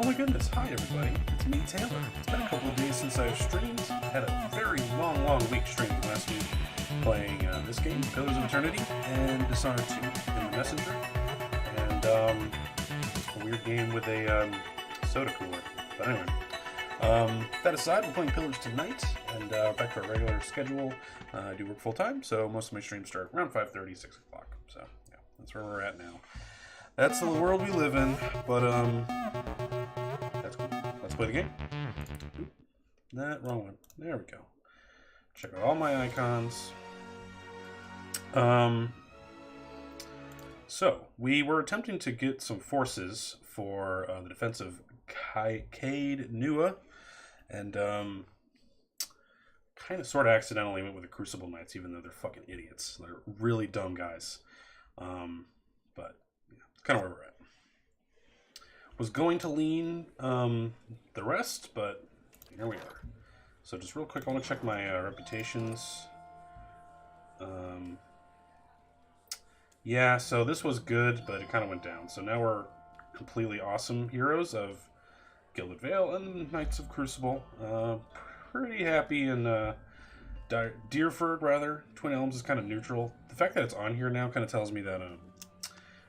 Oh my goodness, hi everybody, it's me, Taylor. It's been a couple of days since I've streamed. Had a very long week streaming last week, playing this game, Pillars of Eternity, and Dishonored 2 in the Messenger, and a weird game with a soda cooler. But anyway, that aside, we're playing Pillars tonight, and back to our regular schedule. I do work full-time, so most of my streams start around 5:30, 6 o'clock, so yeah, that's where we're at now. That's the world we live in, but that's cool. Let's play the game. Oop, that wrong one. There we go. Check out all my icons. So we were attempting to get some forces for the defense of Caed Nua, and kind of sort of accidentally went with the Crucible Knights, even though they're fucking idiots. They're really dumb guys. But kind of where we're at. Was going to lean the rest, but here we are. So just real quick, I want to check my reputations. Yeah, so this was good, but it kind of went down. So now we're completely awesome heroes of Gilded Vale and Knights of Crucible. Pretty happy in Deerford, rather. Twin Elms is kind of neutral. The fact that it's on here now kind of tells me that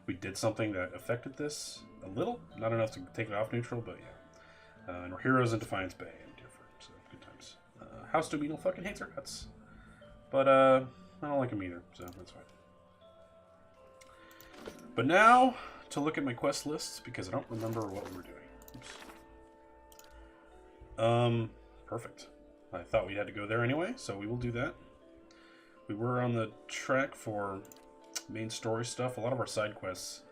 we did something that affected this a little. Not enough to take it off neutral, but yeah. And we're heroes in Defiance Bay and Deerford, so good times. House Domino fucking hates our guts. But I don't like him either, so that's fine. But now, to look at my quest lists, because I don't remember what we were doing. Oops. Perfect. I thought we had to go there anyway, so we will do that. We were on the track for main story stuff. A lot of our side quests,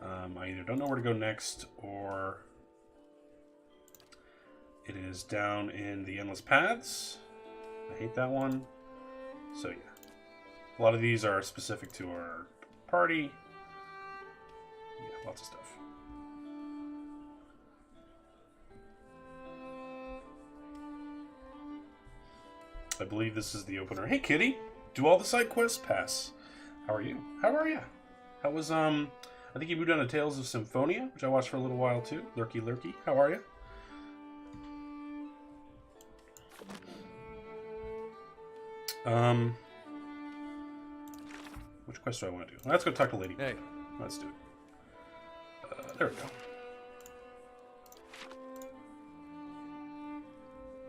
I either don't know where to go next, or it is down in the Endless Paths. I hate that one. So yeah, a lot of these are specific to our party. Yeah, lots of stuff. I believe this is the opener. Hey kitty, do all the side quests pass? How are you? How are you? How was, I think you moved on to Tales of Symphonia, which I watched for a little while too. Lurky Lurky, how are you? Which quest do I want to do? Let's go talk to Lady. Hey. Let's do it. There we go.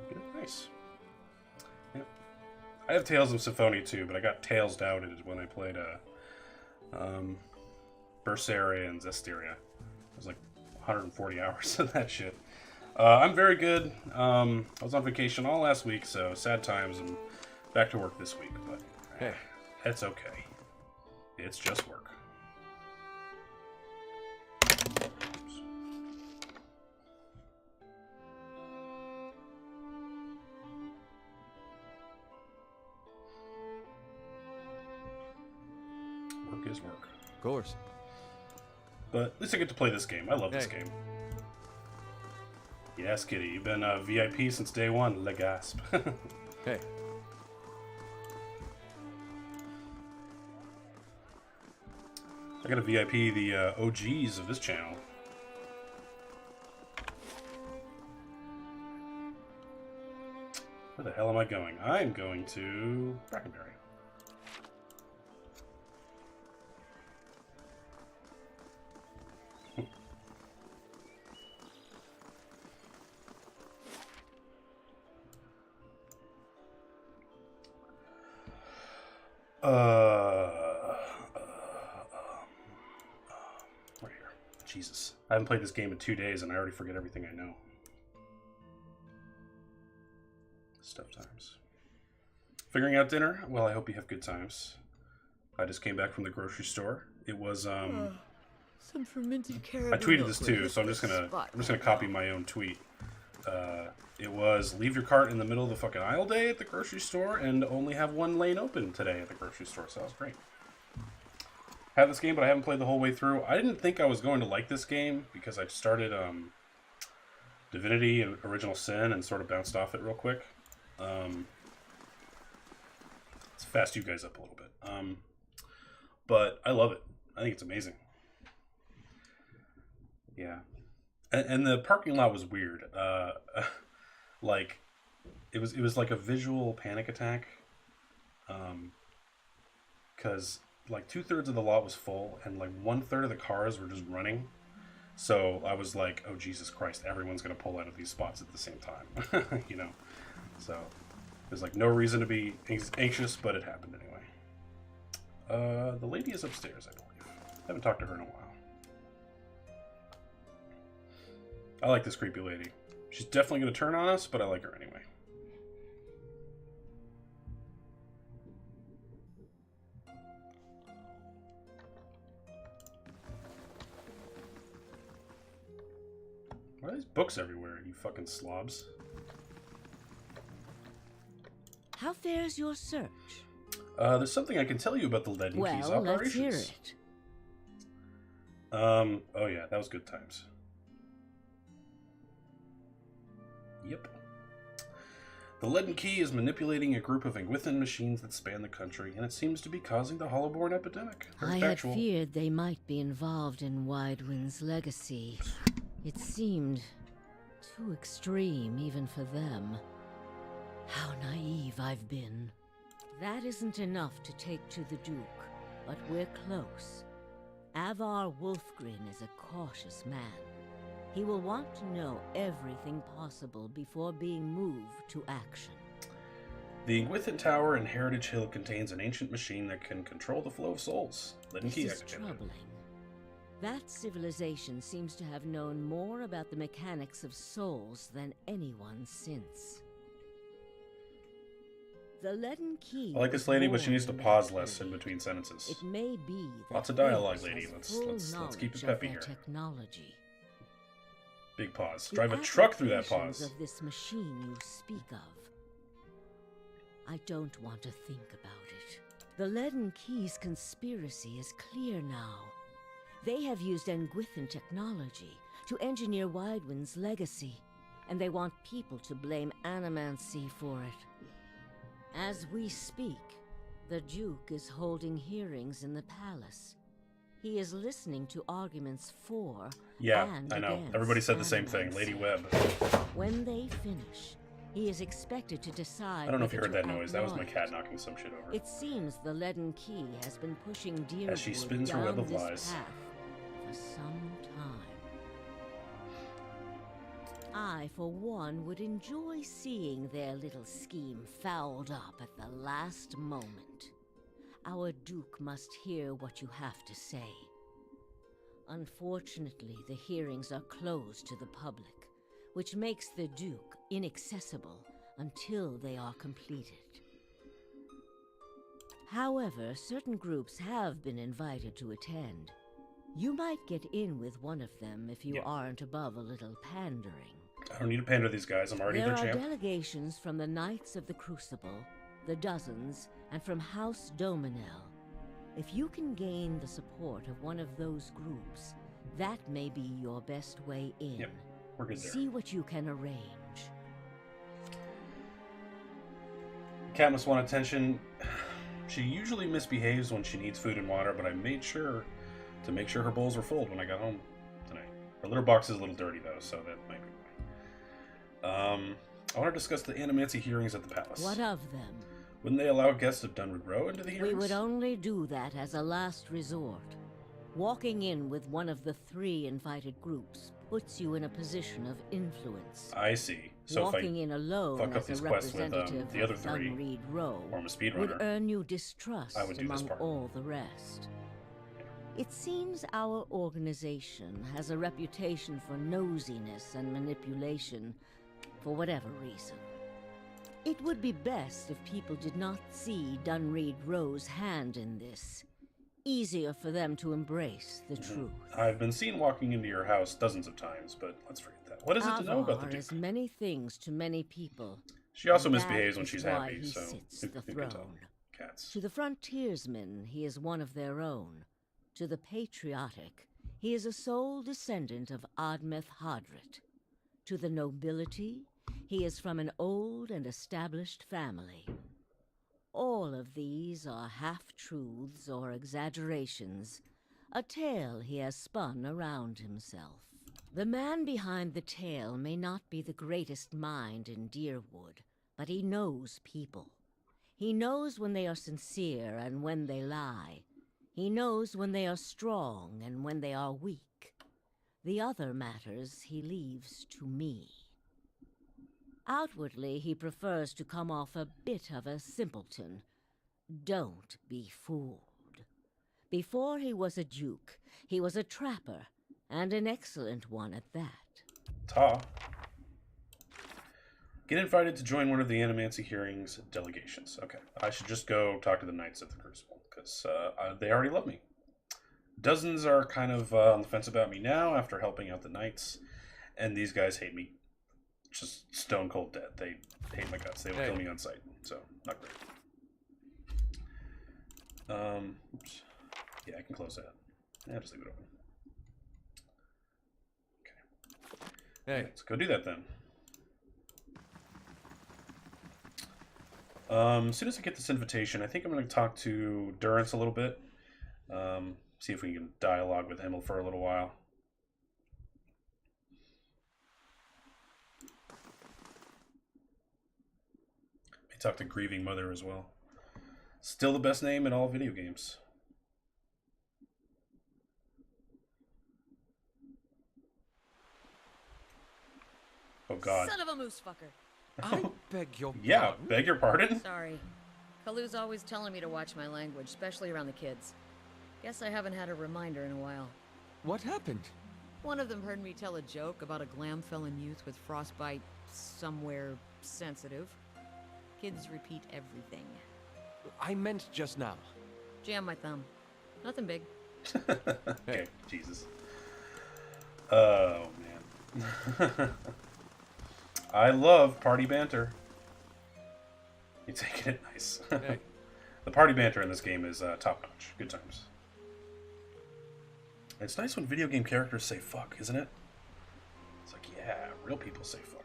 Okay, nice. Yeah. I have Tales of Symphonia too, but I got Tales doubted when I played Berseria and Zestiria. It was like 140 hours of that shit. I'm very good. I was on vacation all last week, so sad times. I'm back to work this week, but Hey. It's okay. It's just work. Work is work. Of course. But at least I get to play this game. I love this Hey. game. Yes, Kitty, you've been a VIP since day one. Le gasp. Hey. I got a VIP the OGs of this channel. Where the hell am I going? I'm going to Brackenberry. Right here. Jesus. I haven't played this game in 2 days and I already forget everything I know. Stuff times. Figuring out dinner? Well, I hope you have good times. I just came back from the grocery store. It was, Some fermented carrot. I tweeted this too, so I'm just gonna copy my own tweet. It was leave your cart in the middle of the fucking aisle day at the grocery store and only have one lane open today at the grocery store, so that was great. I have this game, but I haven't played the whole way through. I didn't think I was going to like this game because I started Divinity and Original Sin and sort of bounced off it real quick. Let's fast you guys up a little bit. But I love it. I think it's amazing. Yeah. And the parking lot was weird. Like it was like a visual panic attack. Because like 2/3 of the lot was full, and like 1/3 of the cars were just running. So I was like, oh Jesus Christ, everyone's gonna pull out of these spots at the same time, you know. So there's like no reason to be anxious, but it happened anyway. The lady is upstairs, I believe. I haven't talked to her in a while. I like this creepy lady. She's definitely gonna turn on us, but I like her anyway. Why are these books everywhere, you fucking slobs? How fares your search? There's something I can tell you about the Leaden Keys Well, let's operations. hear it. Oh yeah, that was good times. Yep. The Leaden Key is manipulating a group of Engwithan machines that span the country, and it seems to be causing the Hollowborn epidemic. Very I had factual. feared they might be involved in Widewind's legacy. It seemed too extreme even for them. How naive I've been. That isn't enough to take to the Duke, but we're close. Avar Wolfgren is a cautious man. He will want to know everything possible before being moved to action. The Engwithan Tower in Heritage Hill contains an ancient machine that can control the flow of souls. Leaden This Key is activated. troubling. That civilization seems to have known more about the mechanics of souls than anyone since. The Leaden Key. I like this was lady, more but she needs to than pause mere less in trade. between sentences. It may be that Lots of dialogue, Higgs lady. has Let's full keep it knowledge of peppy their here. Technology. Big pause. The Drive a truck through that applications pause. of this machine you speak of. I don't want to think about it. The Leaden Key's conspiracy is clear now. They have used Engwithan technology to engineer Widewind's legacy, and they want people to blame Animancy for it. As we speak, the Duke is holding hearings in the palace. He is listening to arguments for Yeah, and I know. against Everybody said the same thing. Animancy. Lady Webb. When they finish, he is expected to decide. I don't know if you whether heard to that noise. That was my outlaw cat it. knocking some shit over. It seems the Leaden Key has been pushing Deerwood As she spins her down web of this lies. path for some time. I, for one, would enjoy seeing their little scheme fouled up at the last moment. Our Duke must hear what you have to say. Unfortunately, the hearings are closed to the public, which makes the Duke inaccessible until they are completed. However, certain groups have been invited to attend. You might get in with one of them if you Yeah. aren't above a little pandering. I don't need to pander to these guys. I'm already There their are champ. delegations from the Knights of the Crucible, the Dozens, and from House Dominel. If you can gain the support of one of those groups, that may be your best way in. Yep, we're good there. See what you can arrange. Cat must want attention. She usually misbehaves when she needs food and water, but I made sure to make sure her bowls were full when I got home tonight. Her litter box is a little dirty though, so that might be why. I want to discuss the Animancy hearings at the palace. What of them? Wouldn't they allow guests of Dunwood Row into the We hearings? would only do that as a last resort. Walking in with one of the 3 invited groups puts you in a position of influence. I see. So Walking if in alone fuck up as these a quests with, representative the other of 3, Dunreed Row or I'm a would speedrunner, earn you distrust I would do this among part. all the rest. It seems our organization has a reputation for nosiness and manipulation, for whatever reason. It would be best if people did not see Dunreed Row's hand in this. Easier for them to embrace the truth. I've been seen walking into your house dozens of times, but let's forget that. What is it to know about the Avar Duke? is many things to many people. She also and misbehaves that when is she's why happy, he so sits who the can tell? throne. Cats. To the frontiersmen, he is one of their own. To the patriotic, he is a sole descendant of Admeth Hadrit. To the nobility, he is from an old and established family. All of these are half-truths or exaggerations, a tale he has spun around himself. The man behind the tale may not be the greatest mind in Deerwood, but he knows people. He knows when they are sincere and when they lie. He knows when they are strong and when they are weak. The other matters he leaves to me. Outwardly, he prefers to come off a bit of a simpleton. Don't be fooled. Before he was a duke, he was a trapper, and an excellent one at that. Ta. Get invited to join one of the Animancy hearings delegations. Okay, I should just go talk to the Knights of the Crucible, because they already love me. Dozens are kind of on the fence about me now after helping out the Knights, and these guys hate me. Just stone cold dead. They hate my guts. They will kill me on sight, so not great. Oops. Yeah, I can close that. Yeah, just leave it open. Okay. Hey. Let's go do that then. As soon as I get this invitation, I think I'm going to talk to Durance a little bit. See if we can dialogue with him for a little while. May talk to Grieving Mother as well. Still the best name in all video games. Oh God. Son of a moose fucker. I beg your Yeah, pardon? beg your pardon? Sorry. Kalu's always telling me to watch my language, especially around the kids. Guess I haven't had a reminder in a while. What happened? One of them heard me tell a joke about a Glamfellan youth with frostbite somewhere sensitive. Kids repeat everything. I meant just now. Jam my thumb. Nothing big. Okay, Jesus. Oh, man. I love party banter. You taking it nice. Hey. The party banter in this game is top-notch. Good times. It's nice when video game characters say fuck, isn't it? It's like, yeah, real people say fuck.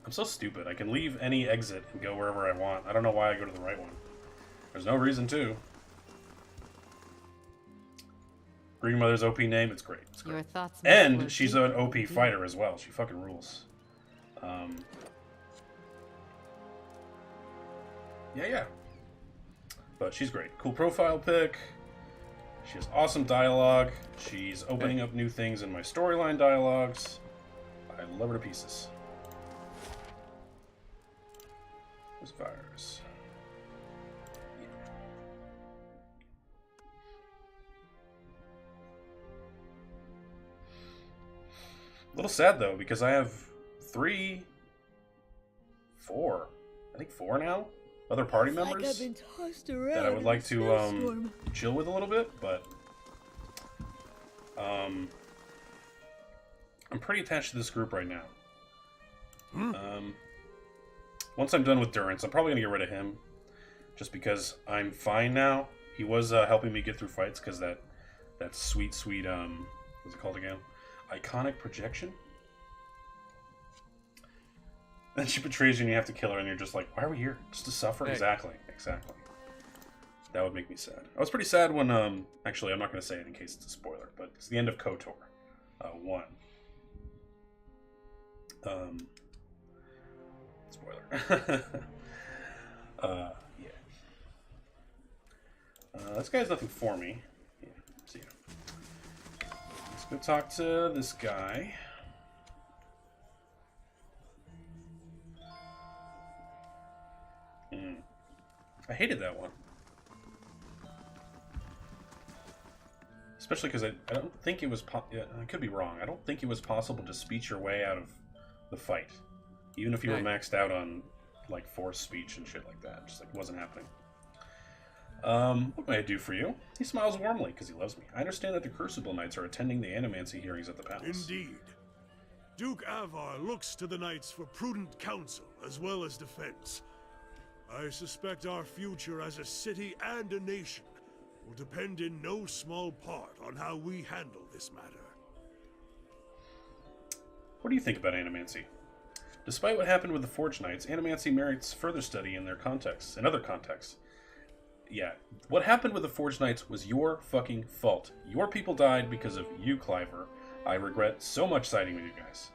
I'm so stupid. I can leave any exit and go wherever I want. I don't know why I go to the right one. There's no reason to. Green Mother's OP name, it's great. It's great. Your thoughts. And she's an OP fighter as well. She fucking rules. Yeah. But she's great. Cool profile pic. She has awesome dialogue. She's opening up new things in my storyline dialogues. I love her to pieces. There's fires. A little sad though, because I have 4 now other party members I've been tossed around that I would in like a to snowstorm. chill with a little bit, but I'm pretty attached to this group right now. Once I'm done with Durance, I'm probably gonna get rid of him, just because I'm fine now. He was helping me get through fights because that sweet what's it called again? Iconic projection. Then she betrays you and you have to kill her, and you're just like, why are we here? Just to suffer? Hey. Exactly. That would make me sad. I was pretty sad when, actually, I'm not going to say it in case it's a spoiler, but it's the end of KOTOR 1. Spoiler. Yeah. This guy has nothing for me. Yeah, see ya. Let's go talk to this guy. I hated that one. Especially because I don't think it was... yeah, I could be wrong. I don't think it was possible to speech your way out of the fight. Even if you were Right. maxed out on, like, forced speech and shit like that. Just, like, wasn't happening. What may I do for you? He smiles warmly because he loves me. I understand that the Crucible Knights are attending the Animancy hearings at the palace. Indeed. Duke Avar looks to the knights for prudent counsel as well as defense. I suspect our future as a city and a nation will depend in no small part on how we handle this matter. What do you think about Animancy? Despite what happened with the Forge Knights, Animancy merits further study in their contexts, in other contexts. yeah, what happened with the Forge Knights was your fucking fault. Your people died because of you, Cliver. I regret so much siding with you guys.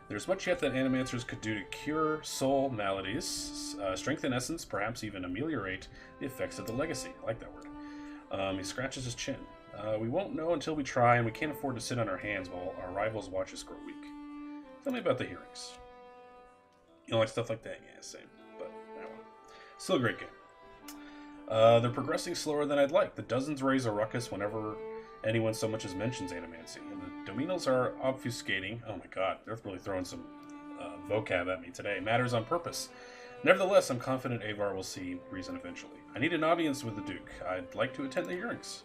There's much yet that Animancers could do to cure soul maladies, strengthen essence, perhaps even ameliorate the effects of the legacy. I like that word. He scratches his chin. We won't know until we try, and we can't afford to sit on our hands while our rivals watch us grow weak. Tell me about the hearings. You don't like stuff like that? Yeah, same. But, well. Still a great game. They're progressing slower than I'd like. The dozens raise a ruckus whenever anyone so much as mentions Animancy. And the Dominos are obfuscating. Oh my god, they're really throwing some vocab at me today. Matters on purpose. Nevertheless, I'm confident Avar will see reason eventually. I need an audience with the Duke. I'd like to attend the hearings.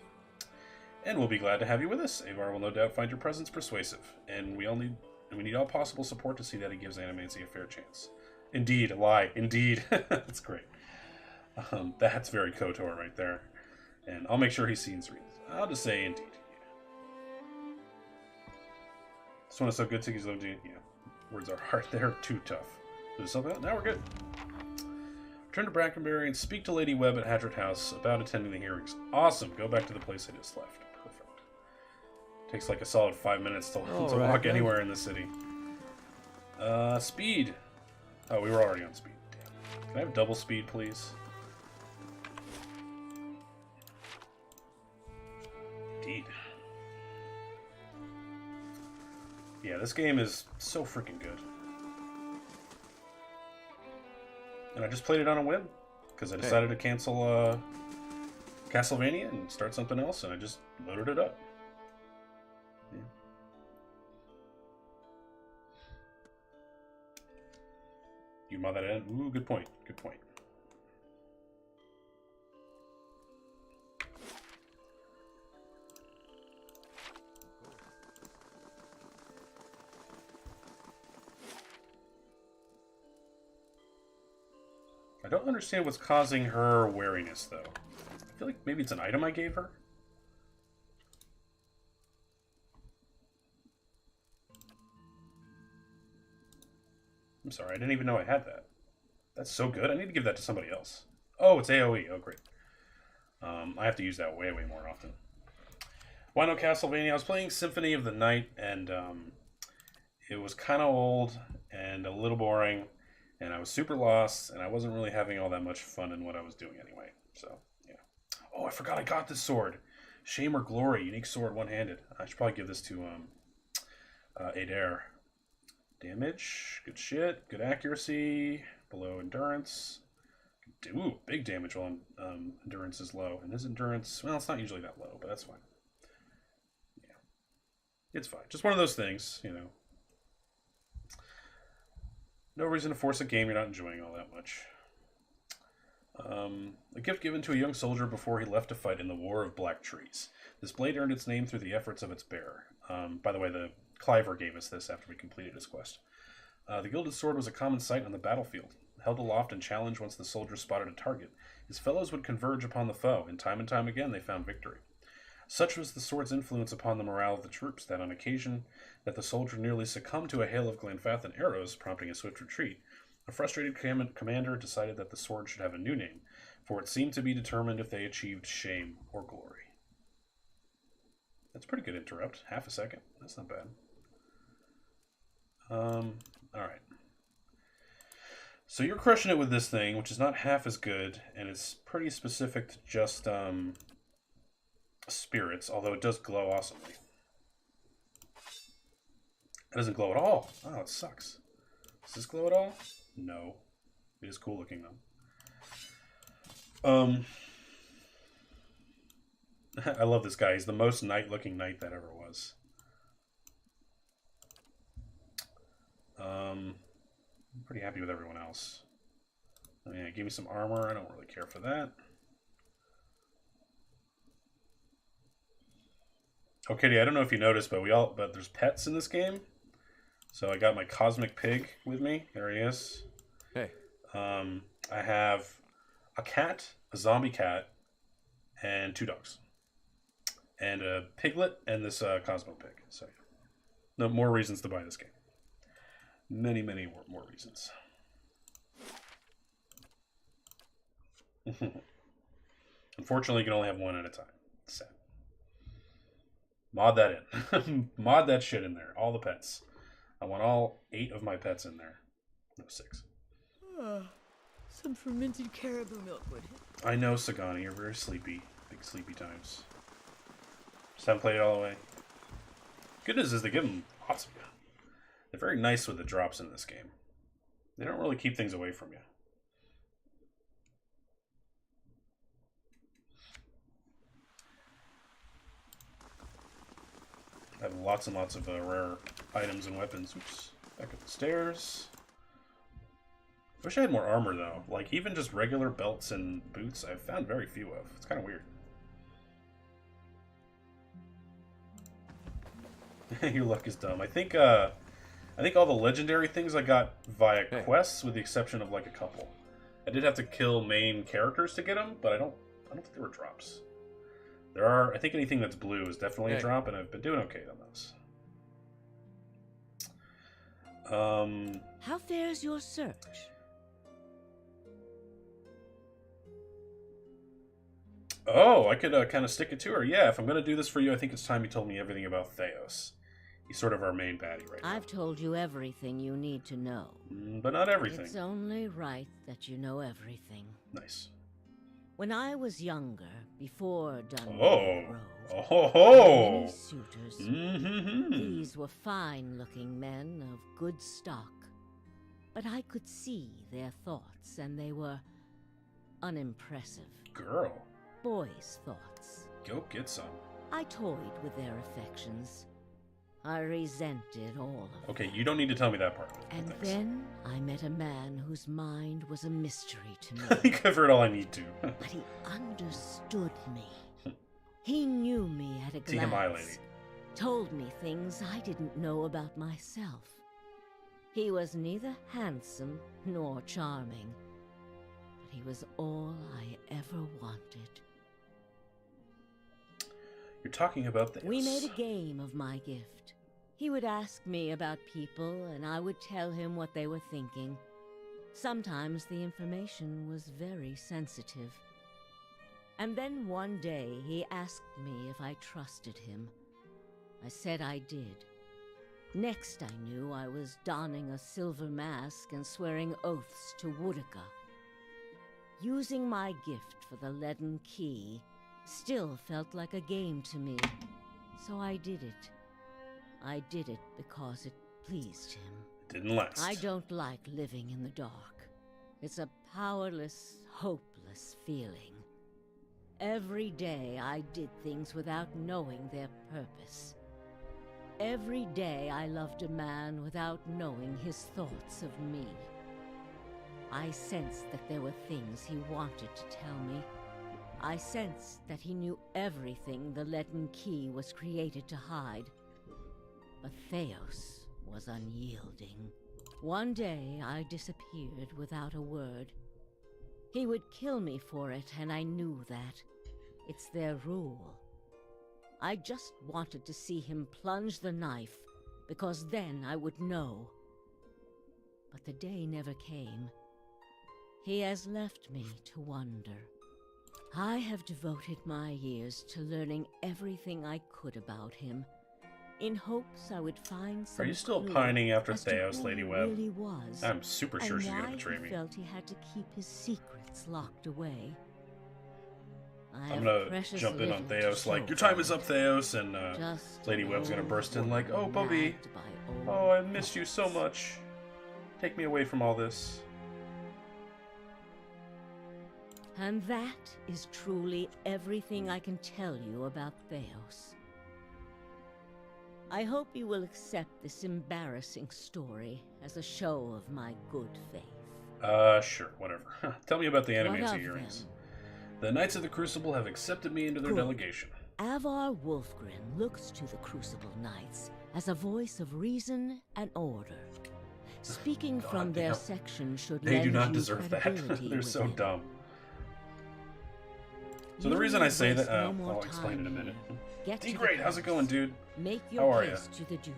And we'll be glad to have you with us. Avar will no doubt find your presence persuasive. And we need all possible support to see that he gives Animancy a fair chance. Indeed, a lie. Indeed. That's great. That's very KOTOR right there. And I'll make sure he sees reasons. I'll just say indeed. Yeah. This one is so good, Tiggy's loved you. Yeah. Words are hard. They're too tough. There's something else? Now we're good. Return to Brackenbury and speak to Lady Webb at Hadrit House about attending the hearings. Awesome. Go back to the place I just left. Perfect. Takes like a solid 5 minutes to walk anywhere in the city. Speed. Oh, we were already on speed. Damn. Can I have double speed, please? Indeed. Yeah, this game is so freaking good. And I just played it on a whim, because I decided to cancel Castlevania and start something else, and I just loaded it up. Yeah. You mod that in? Ooh, good point. Good point. I don't understand what's causing her wariness, though. I feel like maybe it's an item I gave her. I'm sorry, I didn't even know I had that. That's so good. I need to give that to somebody else. Oh, it's AoE. Oh, great. I have to use that way, way more often. Wino Castlevania. I was playing Symphony of the Night, and it was kind of old and a little boring. And I was super lost, and I wasn't really having all that much fun in what I was doing anyway. So, yeah. Oh, I forgot I got this sword. Shame or Glory. Unique sword, one-handed. I should probably give this to Adair. Damage. Good shit. Good accuracy. Below endurance. Ooh, big damage while endurance is low. And his endurance, well, it's not usually that low, but that's fine. Yeah. It's fine. Just one of those things, you know. No reason to force a game you're not enjoying all that much. A gift given to a young soldier before he left to fight in the War of Black Trees. This blade earned its name through the efforts of its bearer. By the way, the Cliver gave us this after we completed his quest. The gilded sword was a common sight on the battlefield. Held aloft and challenged once the soldier spotted a target, his fellows would converge upon the foe, and time again they found victory. Such was the sword's influence upon the morale of the troops that on occasion that the soldier nearly succumbed to a hail of Glenfathan arrows, prompting a swift retreat, a frustrated commander decided that the sword should have a new name, for it seemed to be determined if they achieved shame or glory. That's a pretty good interrupt. Half a second. That's not bad. Alright. So you're crushing it with this thing, which is not half as good, and it's pretty specific to just, spirits, although it does glow awesomely. It doesn't glow at all. Oh, it sucks. Does this glow at all? No. It is cool looking, though. I love this guy. He's the most knight-looking knight that ever was. I'm pretty happy with everyone else. Oh, yeah, give me some armor. I don't really care for that. Oh, Kitty, I don't know if you noticed, but there's pets in this game. So I got my Cosmic Pig with me. There he is. Hey. I have a cat, a zombie cat, and 2 dogs. And a piglet and this Cosmo Pig. So, no more reasons to buy this game. Many more reasons. Unfortunately, you can only have one at a time. Sad. Mod that in. Mod that shit in there. All the pets. I want all 8 of my pets in there. No, 6. Some fermented caribou milk would hit. I know, Sagani, you're very sleepy. Big sleepy times. Just haven't played it all the way. Good news is they give them lots of you. They're very nice with the drops in this game. They don't really keep things away from you. I have lots and lots of rare items and weapons. Oops. Back up the stairs. Wish I had more armor, though. Like, even just regular belts and boots, I've found very few of. It's kind of weird. Your luck is dumb. I think all the legendary things I got via quests, with the exception of, like, a couple. I did have to kill main characters to get them, but I don't think there were drops. There are, I think anything that's blue is definitely a drop, and I've been doing okay on those. How fares your search? Oh, I could kind of stick it to her. Yeah, if I'm going to do this for you, I think it's time you told me everything about Theos. He's sort of our main baddie right now. I've told you everything you need to know. But not everything. It's only right that you know everything. Nice. When I was younger, before Dunwoody Grove, many suitors. These were fine-looking men of good stock. But I could see their thoughts, and they were unimpressive. Girl. Boys' thoughts. Go get some. I toyed with their affections. I resented all of them. Okay, you don't need to tell me that part. And Thanks. then I met a man whose mind was a mystery to me. I think I've heard all I need to. But he understood me. He knew me at a glance. TMI, lady. Told me things I didn't know about myself. He was neither handsome nor charming, but he was all I ever wanted. You're talking about this. We made a game of my gift. He would ask me about people, and I would tell him what they were thinking. Sometimes the information was very sensitive. And then one day he asked me if I trusted him. I said I did. Next I knew I was donning a silver mask and swearing oaths to Woodica. Using my gift for the leaden key still felt like a game to me, so I did it. I did it because it pleased him. Didn't last. I don't like living in the dark. It's a powerless, hopeless feeling. Every day I did things without knowing their purpose. Every day I loved a man without knowing his thoughts of me. I sensed that there were things he wanted to tell me. I sensed that he knew everything the leaden key was created to hide. But Theos was unyielding. One day I disappeared without a word. He would kill me for it, and I knew that. It's their rule. I just wanted to see him plunge the knife, because then I would know. But the day never came. He has left me to wonder. I have devoted my years to learning everything I could about him, in hopes I would find some Are you still clue pining after as to Theos, who Lady he Webb? really was, I'm super sure and she's gonna why betray he me. felt he had to keep his secrets locked away. I I'm have gonna precious jump in on little to Theos show like, your time for is up, it. Theos, and Just Lady Webb's gonna old burst in like, oh, woman Bubby, nagged by old oh, I missed you so thoughts. much. Take me away from all this. And that is truly everything I can tell you about Theos. I hope you will accept this embarrassing story as a show of my good faith. Sure, whatever. Tell me about the enemies What of of Uranus. them? The Knights of the Crucible have accepted me into their Good. delegation. Avar Wolfgren looks to the Crucible Knights as a voice of reason and order. Speaking God from their damn. section should They do lend not you deserve that. credibility They're so with him. dumb. So You the reason I need say waste that, no more I'll explain in a time minute. here. Get to the D-Great, how's it going, palace. dude? Make How your are ya? case to the Duke.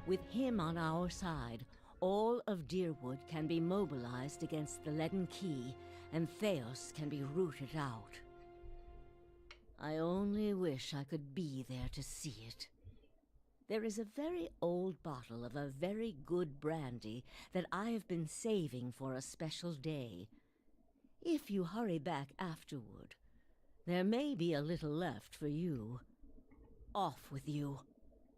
With him on our side, all of Deerwood can be mobilized against the leaden key and Theos can be rooted out. I only wish I could be there to see it. There is a very old bottle of a very good brandy that I have been saving for a special day. If you hurry back afterward, there may be a little left for you. Off with you.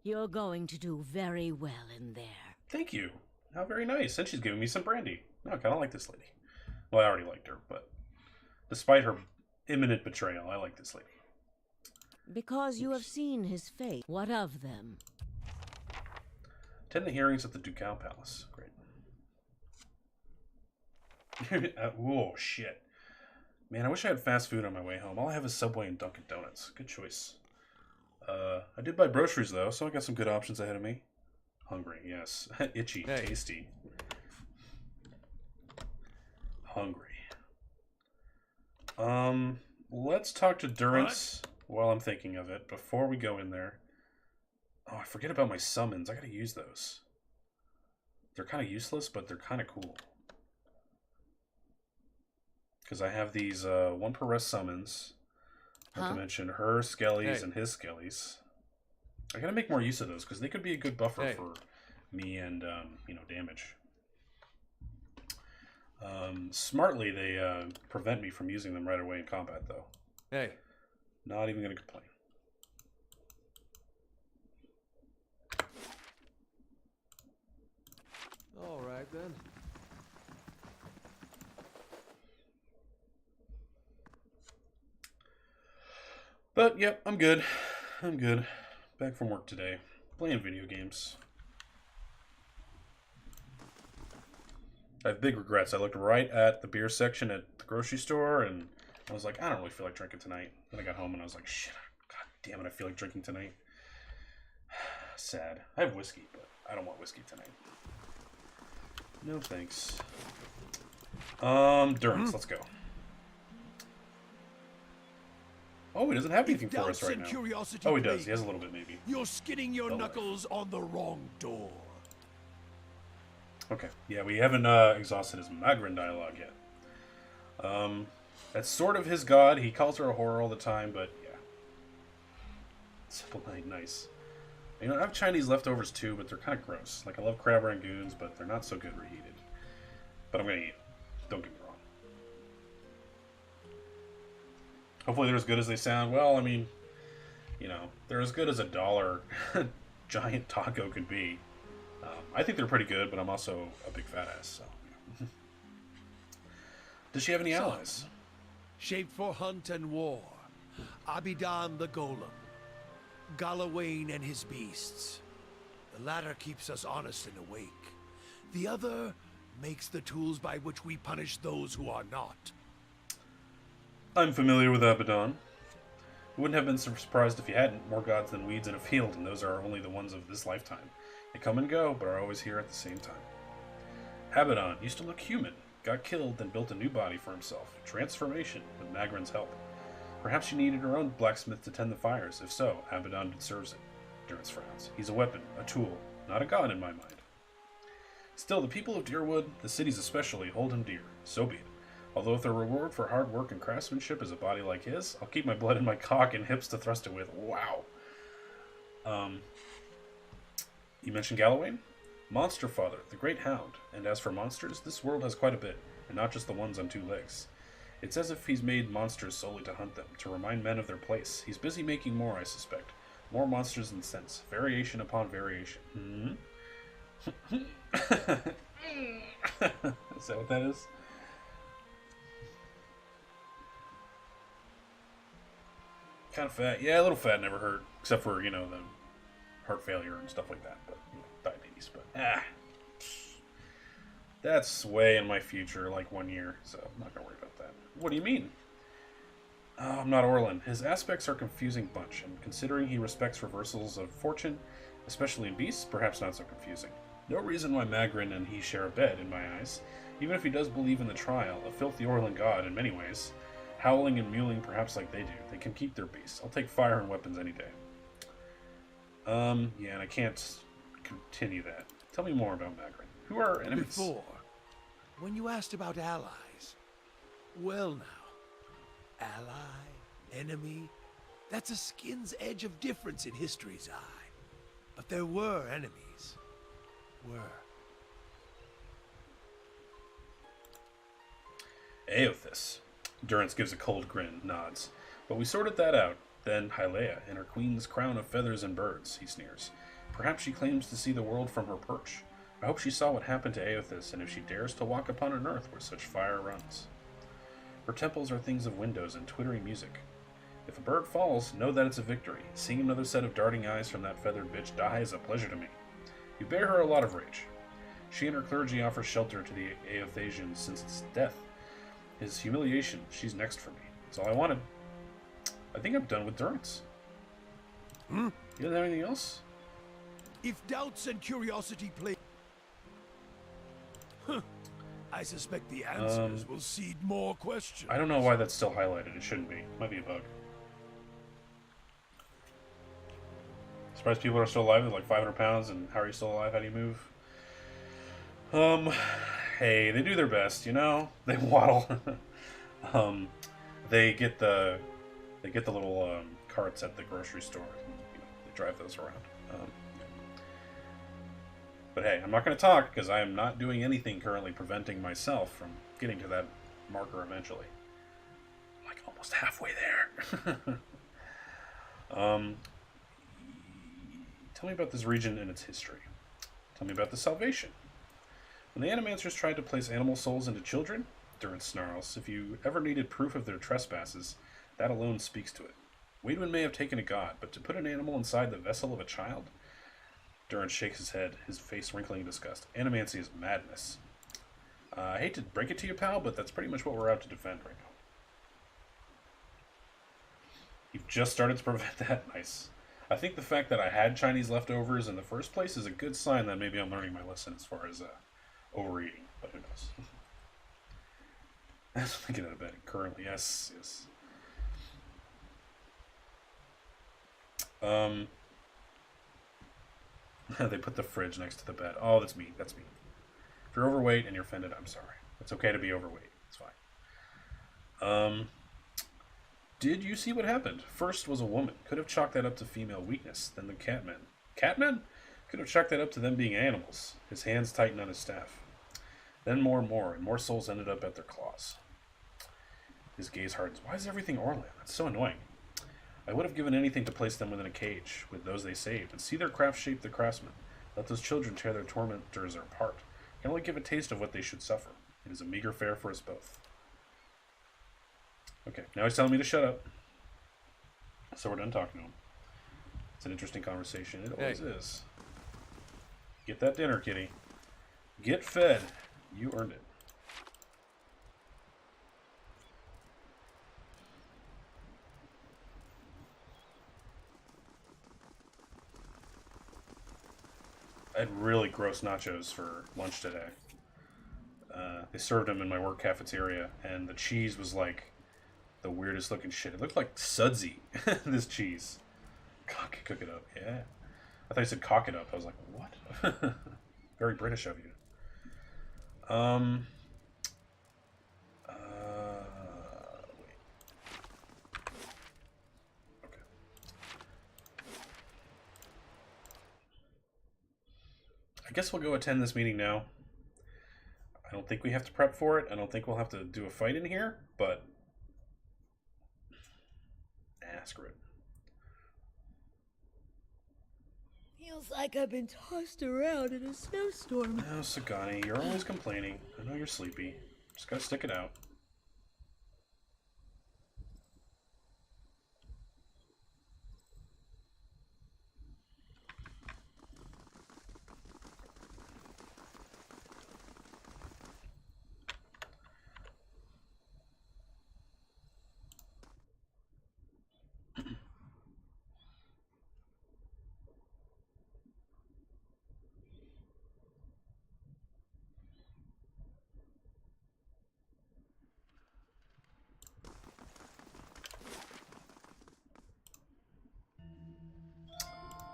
You're going to do very well in there. Thank you. How very nice. And she's giving me some brandy. No, I kind of like this lady. Well, I already liked her, but despite her imminent betrayal, I like this lady. Because you have seen his fate, what of them? Attend the hearings at the Ducal Palace. Great. Whoa, shit. Man, I wish I had fast food on my way home. All I have is Subway and Dunkin' Donuts. Good choice. I did buy groceries, though, so I got some good options ahead of me. Hungry, yes. Itchy, Hey. tasty. Hungry. Let's talk to Durance while I'm thinking of it, before we go in there. Oh, I forget about my summons. I gotta use those. They're kind of useless, but they're kind of cool. Because I have these 1 per rest summons. Not to mention her skellies Hey. and his skellies. I gotta make more use of those, because they could be a good buffer Hey. for me and, you know, damage. Smartly, they prevent me from using them right away in combat, though. Hey, Not even gonna complain. all right then. But, yep, I'm good. I'm good. Back from work today. Playing video games. I have big regrets. I looked right at the beer section at the grocery store, and I was like, I don't really feel like drinking tonight. Then I got home, and I was like, shit, god damn it, I feel like drinking tonight. Sad. I have whiskey, but I don't want whiskey tonight. No thanks. Durance, let's go. Oh, he doesn't have anything for us right now. Curiosity Oh, he does. plague, He has a little bit, maybe. You're skidding your Oh, knuckles on the wrong door. Okay. Yeah, we haven't exhausted his Magrin dialogue yet. That's sort of his god. He calls her a whore all the time, but yeah. Simple night, nice. You know, I have Chinese leftovers too, but they're kind of gross. Like, I love crab rangoons, but they're not so good reheated. But I'm gonna eat them. Don't get me wrong. Hopefully they're as good as they sound. Well, I mean, you know, they're as good as $1 giant taco could be. I think they're pretty good, but I'm also a big fat ass, so. Does she have any allies? Shaped for hunt and war. Abidan the Golem. Galawain and his beasts. The latter keeps us honest and awake. The other makes the tools by which we punish those who are not. I'm familiar with Abaddon. Wouldn't have been surprised if you hadn't. More gods than weeds in a field, and those are only the ones of this lifetime. They come and go, but are always here at the same time. Abaddon used to look human, got killed, then built a new body for himself. Transformation, with Magrin's help. Perhaps she needed her own blacksmith to tend the fires. If so, Abaddon deserves it. Durance frowns. He's a weapon, a tool, not a god in my mind. Still, the people of Deerwood, the cities especially, hold him dear. So be it. Although if the reward for hard work and craftsmanship is a body like his, I'll keep my blood in my cock and hips to thrust it with. Wow. You mentioned Galawain? Monster Father, the Great Hound. And as for monsters, this world has quite a bit, and not just the ones on 2 legs. It's as if he's made monsters solely to hunt them, to remind men of their place. He's busy making more, I suspect. More monsters than sense. Variation upon variation. Is that what that is? Kind of fat. Yeah, a little fat never hurt. Except for, you know, the heart failure and stuff like that. But, you know, diabetes. But, that's way in my future, like 1 year. So, I'm not going to worry about that. What do you mean? Oh, I'm not Orlin. His aspects are a confusing bunch. And considering he respects reversals of fortune, especially in beasts, perhaps not so confusing. No reason why Magrin and he share a bed, in my eyes. Even if he does believe in the trial, a filthy Orlin god in many ways. Howling and mewling perhaps like they do. They can keep their beasts. I'll take fire and weapons any day. Yeah, and I can't continue that. Tell me more about Magrin. Who are our enemies? Before, when you asked about allies, Well now, ally, enemy, that's a skin's edge of difference in history's eye. But there were enemies. Aothis. Durrance gives a cold grin, nods. But we sorted that out. Then Hyleia, in her queen's crown of feathers and birds, he sneers. Perhaps she claims to see the world from her perch. I hope she saw what happened to Aothis, and if she dares to walk upon an earth where such fire runs. Her temples are things of windows and twittering music. If a bird falls, know that it's a victory. Seeing another set of darting eyes from that feathered bitch die is a pleasure to me. You bear her a lot of rage. She and her clergy offer shelter to the Aothasians since its death. His humiliation, she's next for me. That's all I wanted. I think I'm done with Durrance. You don't have anything else? If doubts and curiosity play... I suspect the answers will seed more questions. I don't know why that's still highlighted. It shouldn't be. Might be a bug. Surprised people are still alive with like 500 pounds, and how are you still alive? How do you move? Hey, they do their best, you know? They waddle. They get the little carts at the grocery store. And, they drive those around. But hey, I'm not going to talk because I am not doing anything currently preventing myself from getting to that marker eventually. I'm like almost halfway there. Tell me about this region and its history. Tell me about the Salvation. When the Animancers tried to place animal souls into children, Durrance snarls, if you ever needed proof of their trespasses, that alone speaks to it. Weidwin may have taken a god, but to put an animal inside the vessel of a child? Durrance shakes his head, his face wrinkling in disgust. Animancy is madness. I hate to break it to you, pal, but that's pretty much what we're out to defend right now. You've just started to prevent that? Nice. I think the fact that I had Chinese leftovers in the first place is a good sign that maybe I'm learning my lesson as far as overeating, but who knows. I'm thinking out of bed currently. Yes. They put the fridge next to the bed. Oh, that's me. If you're overweight and you're offended, I'm sorry. It's okay to be overweight. It's fine. Did you see what happened? First was a woman. Could have chalked that up to female weakness. Then the catmen. Catmen? Could have chalked that up to them being animals. His hands tightened on his staff. Then more and more souls ended up at their claws. His gaze hardens. Why is everything Orlan? That's so annoying. I would have given anything to place them within a cage with those they saved and see their craft shape the craftsmen. Let those children tear their tormentors apart. I can only give a taste of what they should suffer. It is a meager fare for us both. Okay, now he's telling me to shut up. So we're done talking to him. It's an interesting conversation. It always is. Get that dinner, kitty. Get fed. You earned it. I had really gross nachos for lunch today. They served them in my work cafeteria, and the cheese was like the weirdest looking shit. It looked like sudsy, this cheese. Cook it up, yeah. I thought you said cock it up. I was like, what? Very British of you. Wait. Okay. I guess we'll go attend this meeting now. I don't think we have to prep for it. I don't think we'll have to do a fight in here, but screw it. Feels like I've been tossed around in a snowstorm. No, Sagani, you're always complaining. I know you're sleepy. Just gotta stick it out.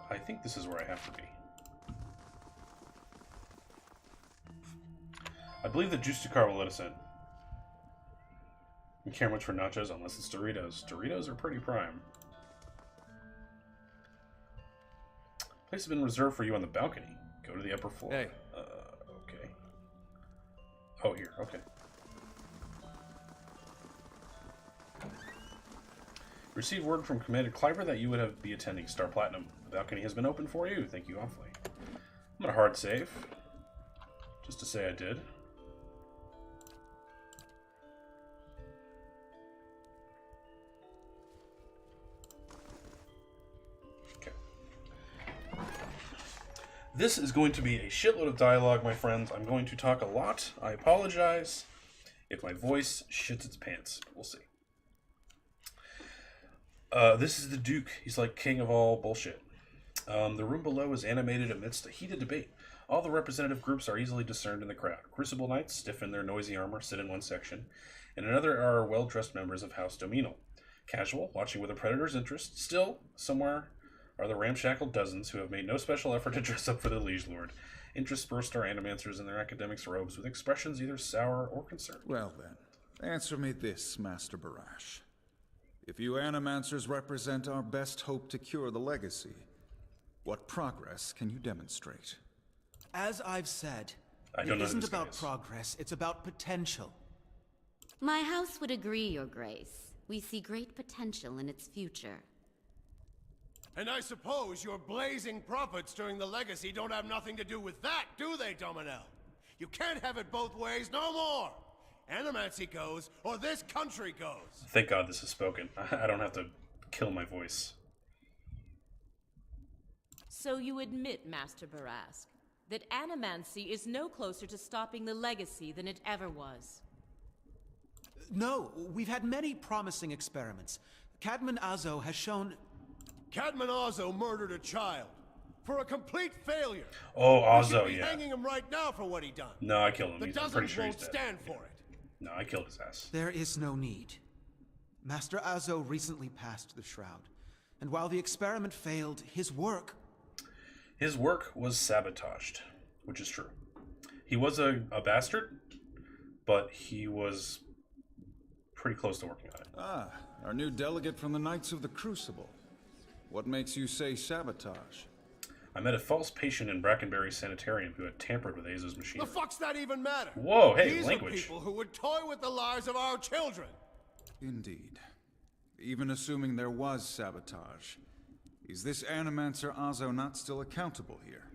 I think this is where I have to be. I believe that Justikar will let us in. You care much for nachos unless it's Doritos. Doritos are pretty prime. Place has been reserved for you on the balcony. Go to the upper floor. Hey. Okay. Oh, here. Okay. Received word from Commander Cliver that you would be attending Star Platinum. The balcony has been open for you. Thank you awfully. I'm gonna hard save. Just to say I did. Okay. This is going to be a shitload of dialogue, my friends. I'm going to talk a lot. I apologize if my voice shits its pants. We'll see. This is the Duke. He's like king of all bullshit. The room below is animated amidst a heated debate. All the representative groups are easily discerned in the crowd. Crucible Knights, stiff in their noisy armor, sit in one section. In another are well-dressed members of House Dominal. Casual, watching with a predator's interest. Still, somewhere are the ramshackle dozens who have made no special effort to dress up for the Liege Lord. Interspersed are animancers in their academics' robes with expressions either sour or concerned. Well then, answer me this, Master Barash. If you Animancers represent our best hope to cure the legacy, what progress can you demonstrate? As I've said, I don't know it who isn't this guy about is. progress, it's about potential. My house would agree, Your Grace. We see great potential in its future. And I suppose your blazing profits during the legacy don't have nothing to do with that, do they, Dominel? You can't have it both ways no more! Animancy goes, or this country goes! Thank God this is spoken. I don't have to kill my voice. So you admit, Master Barask, that Animancy is no closer to stopping the legacy than it ever was? No, we've had many promising experiments. Cadman Azo has shown... Cadman Azo murdered a child. For a complete failure. Oh, We Azo, should be yeah. hanging him right now for what he done. No, I killed him. The I'm pretty dozens sure he's won't dead. stand for it. No, I killed his ass. There is no need. Master Azo recently passed the Shroud, and while the experiment failed, his work was sabotaged, which is true. He was a bastard, but he was pretty close to working on it. Ah, our new delegate from the Knights of the Crucible. What makes you say sabotage? I met a false patient in Brackenbury Sanitarium who had tampered with Azo's machine. The fuck's that even matter? Whoa, hey, These language. are people who would toy with the lives of our children. Indeed. Even assuming there was sabotage, is this Animancer Azo not still accountable here?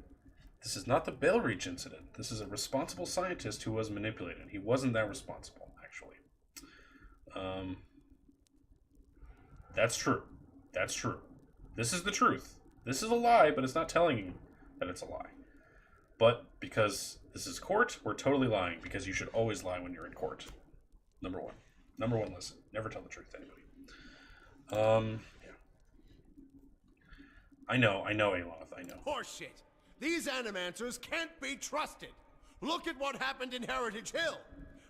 This is not the Bale Reach incident. This is a responsible scientist who was manipulated. He wasn't that responsible, actually. That's true. That's true. This is the truth. This is a lie, but it's not telling you that it's a lie. But because this is court, we're totally lying, because you should always lie when you're in court. Number one. Number one lesson. Never tell the truth to anybody. Yeah. I know, Aloth, I know. Horseshit. These Animancers can't be trusted. Look at what happened in Heritage Hill.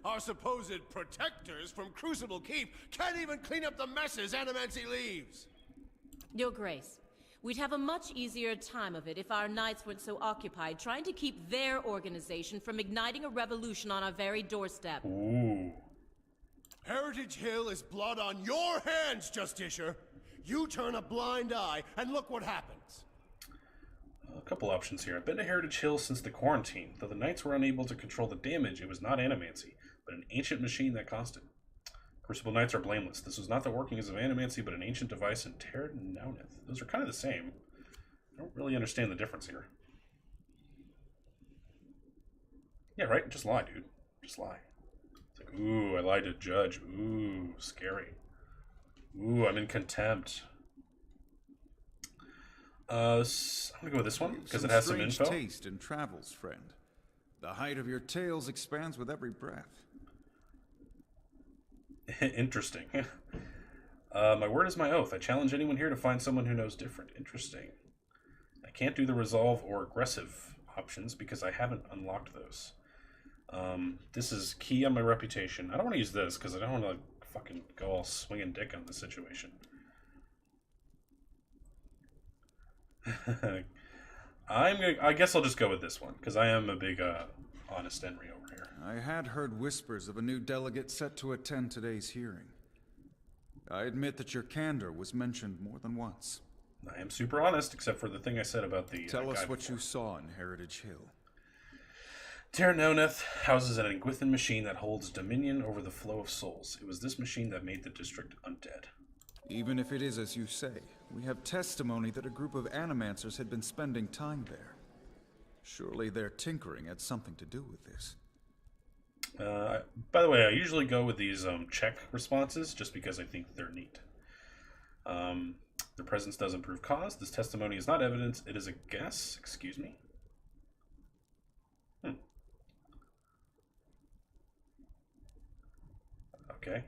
Our supposed protectors from Crucible Keep can't even clean up the messes Animancy leaves. Your Grace, we'd have a much easier time of it if our knights weren't so occupied trying to keep their organization from igniting a revolution on our very doorstep. Ooh. Heritage Hill is blood on your hands, Justiciar. You turn a blind eye, and look what happens. A couple options here. I've been to Heritage Hill since the quarantine. Though the knights were unable to control the damage, it was not Animancy, but an ancient machine that caused it. Crucible Knights are blameless. This was not the workings of Animancy, but an ancient device in Tered Naunith. Those are kind of the same. I don't really understand the difference here. Yeah, right? Just lie, dude. Just lie. It's like, ooh, I lied to judge. Ooh, scary. Ooh, I'm in contempt. I'm gonna go with this one because it has some strange info. Taste in travels, friend. The height of your tales expands with every breath. Interesting. My word is my oath. I challenge anyone here to find someone who knows different. Interesting. I can't do the resolve or aggressive options because I haven't unlocked those. This is key on my reputation. I don't want to use this because I don't want to fucking go all swinging dick on this situation. I guess I'll just go with this one because I am a big honest Henry over here. I had heard whispers of a new delegate set to attend today's hearing. I admit that your candor was mentioned more than once. I am super honest, except for the thing I said about the Tell us guide what before. you saw in Heritage Hill. Tir Noneth houses an Engwithan machine that holds dominion over the flow of souls. It was this machine that made the district undead. Even if it is as you say, we have testimony that a group of animancers had been spending time there. Surely their tinkering had something to do with this. By the way, I usually go with these check responses just because I think they're neat. Their presence doesn't prove cause. This testimony is not evidence. It is a guess. Excuse me. Okay.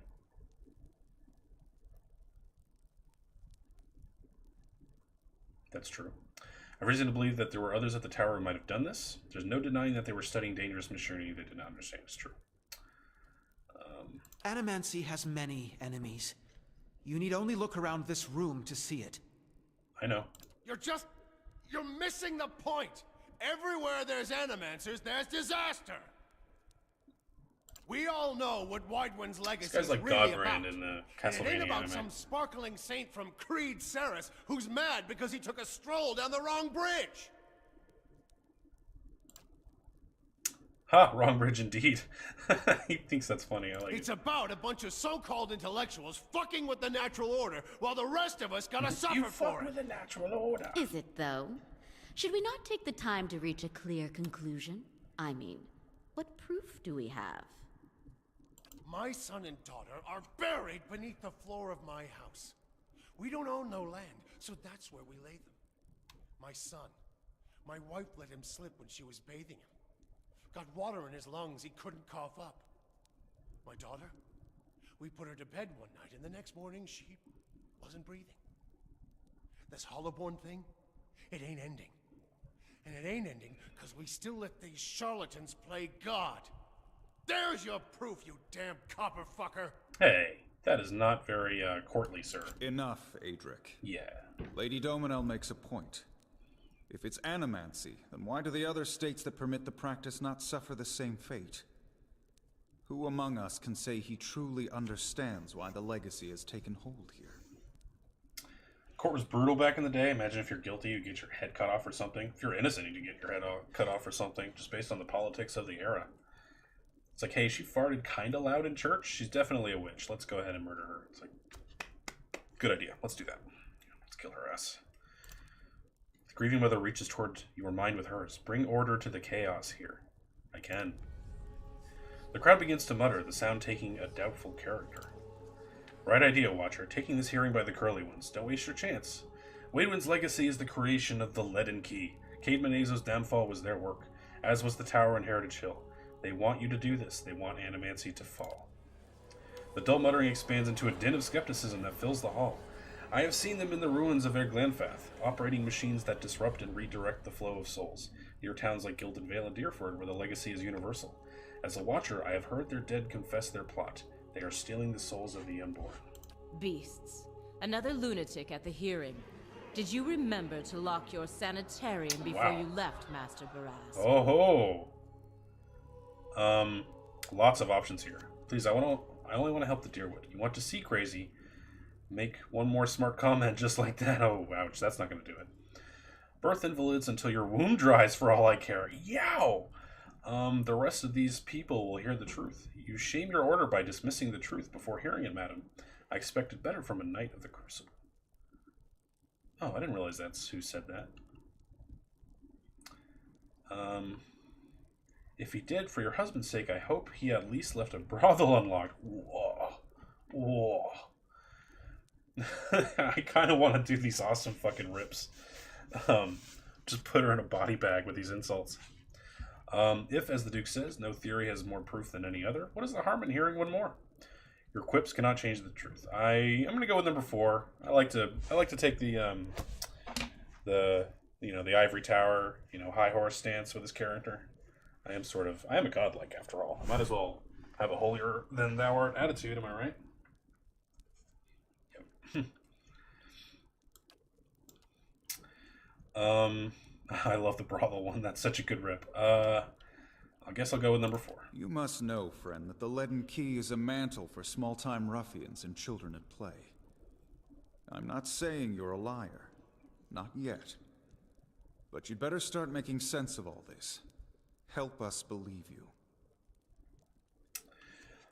That's true. I have reason to believe that there were others at the tower who might have done this. There's no denying that they were studying dangerous machinery they did not understand. It's true. Animancy has many enemies. You need only look around this room to see it. I know. You're missing the point. Everywhere there's animancers, there's disaster. We all know what Wydwin's legacy This guy's is like really Godbrand about. in the And it ain't Castlevania about anime. some sparkling saint from Creed Ceres who's mad because he took a stroll down the wrong bridge. Ha! Wrong bridge indeed. He thinks that's funny. I like It's it. about a bunch of so-called intellectuals fucking with the natural order while the rest of us gotta suffer for it. the natural order. Is it, though? Should we not take the time to reach a clear conclusion? I mean, what proof do we have? My son and daughter are buried beneath the floor of my house. We don't own no land, so that's where we lay them. My son, my wife let him slip when she was bathing him. Got water in his lungs, he couldn't cough up. My daughter, we put her to bed one night, and the next morning she wasn't breathing. This Hollowborn thing, it ain't ending. And it ain't ending because we still let these charlatans play God. There's your proof, you damn copper fucker. Hey, that is not very courtly, sir. Enough, Adric. Yeah. Lady Dominel makes a point. If it's animancy, then why do the other states that permit the practice not suffer the same fate? Who among us can say he truly understands why the legacy has taken hold here? Court was brutal back in the day. Imagine if you're guilty, you get your head cut off or something. If you're innocent, you get your head cut off or something, just based on the politics of the era. It's like, hey, she farted kind of loud in church. She's definitely a witch. Let's go ahead and murder her. It's like, good idea. Let's do that. Let's kill her ass. The grieving mother reaches toward your mind with hers. Bring order to the chaos here. I can. The crowd begins to mutter, the sound taking a doubtful character. Right idea, Watcher. Taking this hearing by the curly ones. Don't waste your chance. Waydwin's legacy is the creation of the Leaden Key. Cade Manezo's downfall was their work, as was the tower in Heritage Hill. They want you to do this. They want Animancy to fall. The dull muttering expands into a din of skepticism that fills the hall. I have seen them in the ruins of Erglanfath, operating machines that disrupt and redirect the flow of souls, near towns like Gildan Vale and Deerford, where the legacy is universal. As a Watcher, I have heard their dead confess their plot. They are stealing the souls of the unborn. Beasts. Another lunatic at the hearing. Did you remember to lock your sanitarium before Wow. you left, Master Baraz? Oh ho! Lots of options here. Please, I only want to help the Deerwood. You want to see crazy? Make one more smart comment just like that. Oh, ouch, that's not going to do it. Birth invalids until your womb dries for all I care. Yow! The rest of these people will hear the truth. You shame your order by dismissing the truth before hearing it, madam. I expected better from a Knight of the Crucible. Oh, I didn't realize that's who said that. If he did, for your husband's sake, I hope he at least left a brothel unlocked. Whoa. Whoa. I kind of want to do these awesome fucking rips. Just put her in a body bag with these insults. If, as the Duke says, no theory has more proof than any other, what is the harm in hearing one more? Your quips cannot change the truth. I'm going to go with number 4. I like to take the ivory tower, high horse stance with his character. I am a godlike after all. I might as well have a holier than thou art attitude, am I right? Yep. I love the brothel one. That's such a good rip. I guess I'll go with number 4. You must know, friend, that the Leaden Key is a mantle for small-time ruffians and children at play. I'm not saying you're a liar. Not yet. But you'd better start making sense of all this. Help us believe you.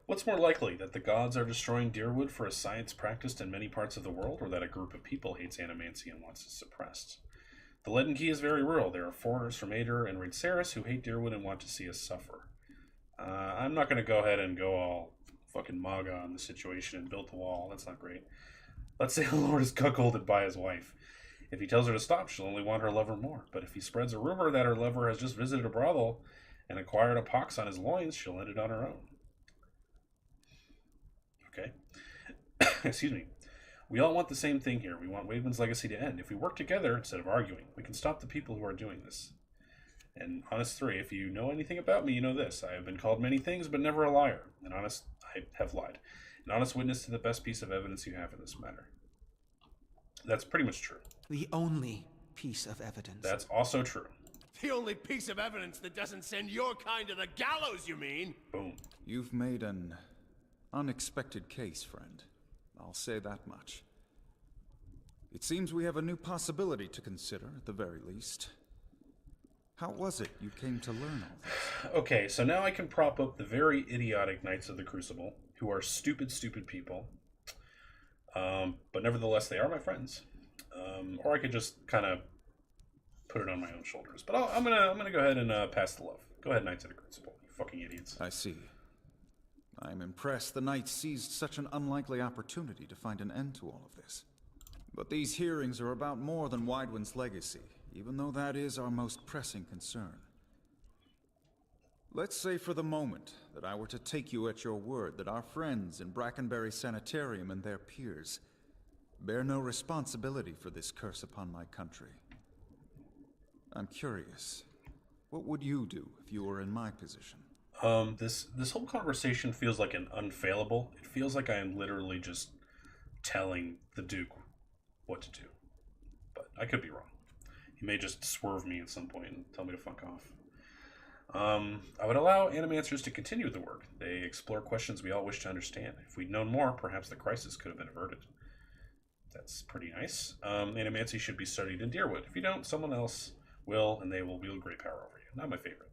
What's more likely, that the gods are destroying Deerwood for a science practiced in many parts of the world, or that a group of people hates animancy and wants it suppressed? The Leaden Key is very real. There are foreigners from Aedir and Raidsaris who hate Deerwood and want to see us suffer. I'm not going to go ahead and go all fucking MAGA on the situation and build the wall. That's not great. Let's say the Lord is cuckolded by his wife. If he tells her to stop, she'll only want her lover more. But if he spreads a rumor that her lover has just visited a brothel and acquired a pox on his loins, she'll end it on her own. Okay. Excuse me. We all want the same thing here. We want Waidwen's legacy to end. If we work together instead of arguing, we can stop the people who are doing this. And Honest 3, if you know anything about me, you know this. I have been called many things, but never a liar. And honest, I have lied. An honest witness to the best piece of evidence you have in this matter. That's pretty much true. The only piece of evidence. That's also true. The only piece of evidence that doesn't send your kind to the gallows, you mean? Boom. You've made an unexpected case, friend. I'll say that much. It seems we have a new possibility to consider, at the very least. How was it you came to learn all this? Okay, so now I can prop up the very idiotic Knights of the Crucible, who are stupid, stupid people. But nevertheless, they are my friends. Or I could just kind of put it on my own shoulders. But I'm gonna go ahead and pass the love. Go ahead, Knights of the Crucible, you fucking idiots. I see. I'm impressed the Knights seized such an unlikely opportunity to find an end to all of this. But these hearings are about more than Waidwen's legacy, even though that is our most pressing concern. Let's say for the moment that I were to take you at your word that our friends in Brackenbury Sanitarium and their peers bear no responsibility for this curse upon my country. I'm curious, what would you do if you were in my position? This whole conversation feels like an unfailable. It feels like I am literally just telling the Duke what to do. But I could be wrong. He may just swerve me at some point and tell me to fuck off. I would allow Animancers to continue with the work. They explore questions we all wish to understand. If we'd known more, perhaps the crisis could have been averted. That's pretty nice. Animancy should be studied in Deerwood. If you don't, someone else will, and they will wield great power over you. Not my favorite.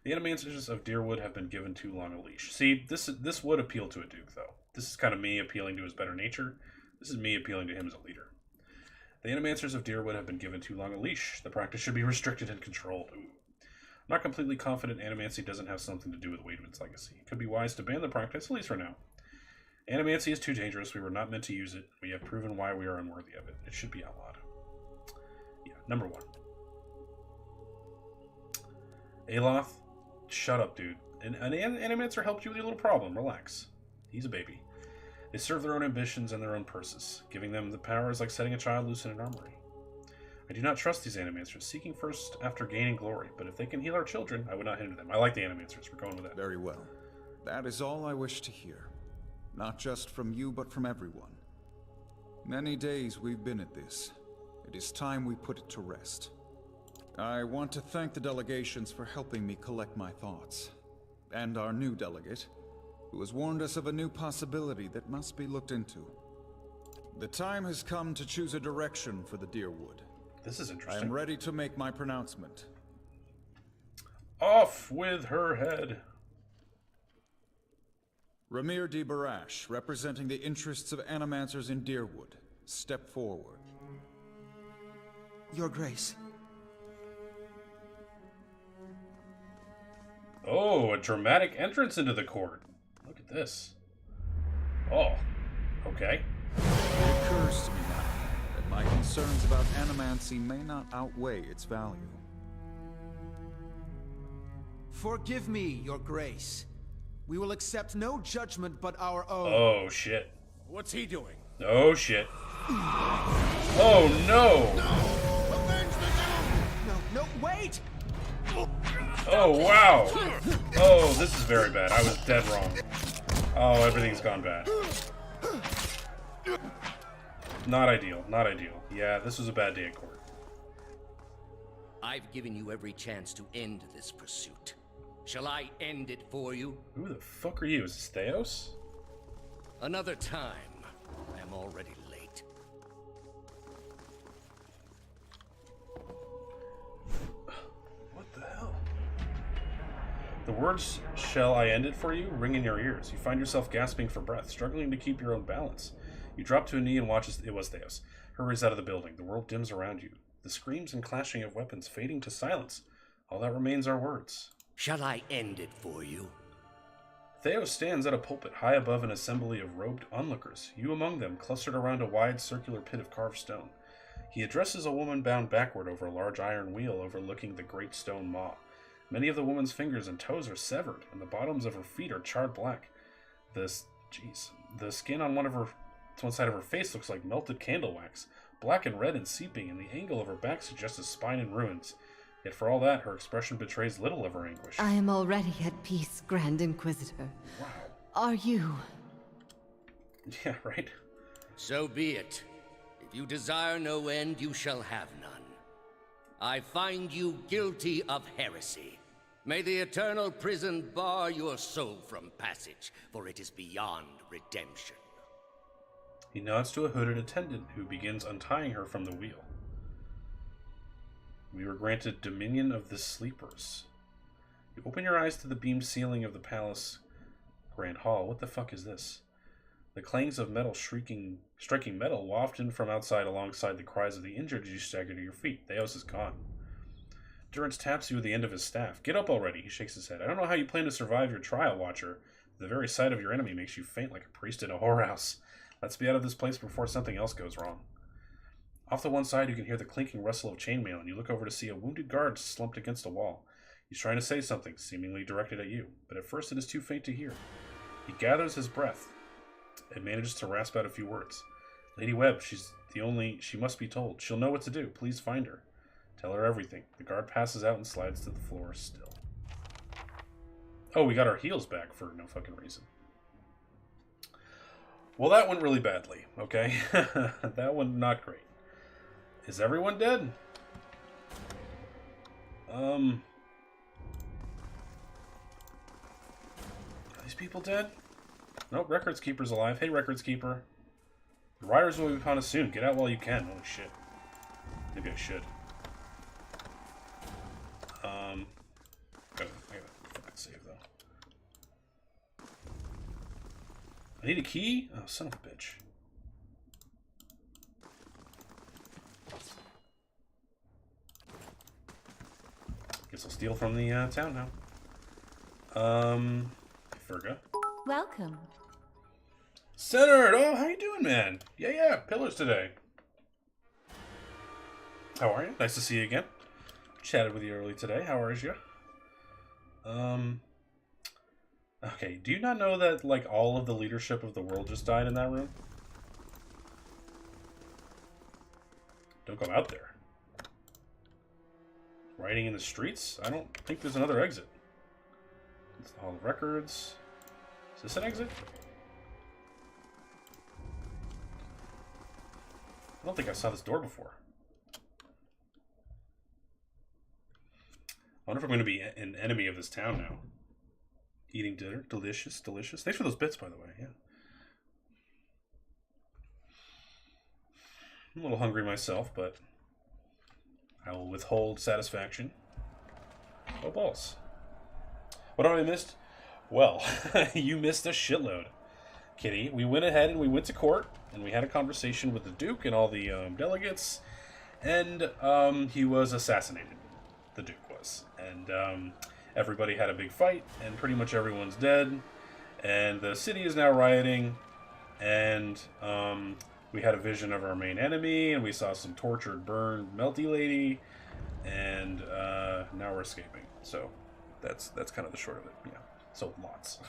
The Animancers of Deerwood have been given too long a leash. See, this would appeal to a Duke, though. This is kind of me appealing to his better nature. This is me appealing to him as a leader. The Animancers of Deerwood have been given too long a leash. The practice should be restricted and controlled. Ooh. I'm not completely confident Animancy doesn't have something to do with Waidwen's legacy. It could be wise to ban the practice, at least for now. Animancy is too dangerous. We were not meant to use it. We have proven why we are unworthy of it. It should be outlawed. Yeah, number 1. Aloth, shut up, dude. An Animancer helped you with your little problem. Relax. He's a baby. They serve their own ambitions and their own purses. Giving them the power is like setting a child loose in an armory. I do not trust these Animancers, seeking first after gaining glory, but if they can heal our children, I would not hinder them. I like the Animancers. We're going with that. Very well. That is all I wish to hear. Not just from you, but from everyone. Many days we've been at this. It is time we put it to rest. I want to thank the delegations for helping me collect my thoughts. And our new delegate, who has warned us of a new possibility that must be looked into. The time has come to choose a direction for the Deerwood. This is interesting. I am ready to make my pronouncement. Off with her head. Ramir de Barash, representing the interests of Animancers in Deerwood, step forward. Your Grace. Oh, a dramatic entrance into the court. Look at this. Oh, okay. It occurs to me now that my concerns about Animancy may not outweigh its value. Forgive me, Your Grace. We will accept no judgment but our own. Oh, shit. What's he doing? Oh, shit. Oh, no! No, wait! Oh, wow! Oh, this is very bad. I was dead wrong. Oh, everything's gone bad. Not ideal, not ideal. Yeah, this was a bad day at court. I've given you every chance to end this pursuit. Shall I end it for you? Who the fuck are you? Is this Theos? Another time. I am already late. The words, "Shall I end it for you?" ring in your ears. You find yourself gasping for breath, struggling to keep your own balance. You drop to a knee and watch as it was Theos hurries out of the building. The world dims around you. The screams and clashing of weapons fading to silence. All that remains are words. Shall I end it for you? Theos stands at a pulpit high above an assembly of robed onlookers, you among them, clustered around a wide circular pit of carved stone. He addresses a woman bound backward over a large iron wheel overlooking the great stone maw. Many of the woman's fingers and toes are severed, and the bottoms of her feet are charred black. The skin on one side of her face looks like melted candle wax, black and red and seeping, and the angle of her back suggests a spine in ruins. Yet for all that, her expression betrays little of her anguish. I am already at peace, Grand Inquisitor. Wow. Are you? Yeah, right? So be it. If you desire no end, you shall have none. I find you guilty of heresy. May the eternal prison bar your soul from passage, for it is beyond redemption. He nods to a hooded attendant who begins untying her from the wheel. We were granted dominion of the sleepers. You open your eyes to the beamed ceiling of the palace grand hall. What the fuck is this? The clangs of metal striking metal waft in from outside alongside the cries of the injured as you stagger to your feet. Theos is gone. Durance taps you with the end of his staff. Get up already, he shakes his head. I don't know how you plan to survive your trial, Watcher. The very sight of your enemy makes you faint like a priest in a whorehouse. Let's be out of this place before something else goes wrong. Off to one side, you can hear the clinking rustle of chainmail, and you look over to see a wounded guard slumped against a wall. He's trying to say something, seemingly directed at you, but at first it is too faint to hear. He gathers his breath and manages to rasp out a few words. Lady Webb, she must be told. She'll know what to do. Please find her. Tell her everything. The guard passes out and slides to the floor still. Oh, we got our heals back for no fucking reason. Well, that went really badly, okay? That one, not great. Is everyone dead? Are these people dead? Nope, Records Keeper's alive. Hey, Records Keeper. The riders will be upon us soon. Get out while you can. Holy shit. Maybe I should. I gotta save though. I need a key? Oh, son of a bitch. Guess I'll steal from the town now. Ferga. Welcome. Centered! Oh, how you doing, man? Yeah, pillars today. How are you? Nice to see you again. Chatted with you early today. How are you? Okay, do you not know that, like, all of the leadership of the world just died in that room? Don't go out there. Riding in the streets? I don't think there's another exit. It's the Hall of Records. Is this an exit? I don't think I saw this door before. I wonder if I'm going to be an enemy of this town now. Eating dinner. Delicious, delicious. Thanks for those bits, by the way. Yeah. I'm a little hungry myself, but I will withhold satisfaction. Oh, balls. What have I missed? Well, you missed a shitload, Kitty. We went ahead and we went to court, and we had a conversation with the Duke and all the delegates, and he was assassinated. The Duke was. And everybody had a big fight, and pretty much everyone's dead, and the city is now rioting, and we had a vision of our main enemy, and we saw some tortured, burned, melty lady, and now we're escaping. So that's kind of the short of it. Yeah. So lots.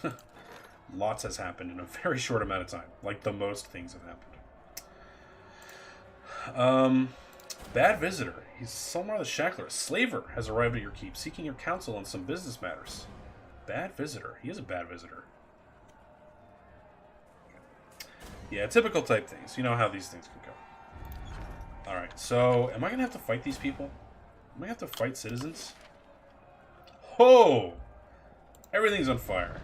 Lots has happened in a very short amount of time. Like the most things have happened. Bad visitor. He's Solmar the Shackler. A slaver has arrived at your keep, seeking your counsel on some business matters. Bad visitor. He is a bad visitor. Yeah, typical type things. You know how these things can go. Alright, so am I going to have to fight these people? Am I going to have to fight citizens? Oh! Everything's on fire.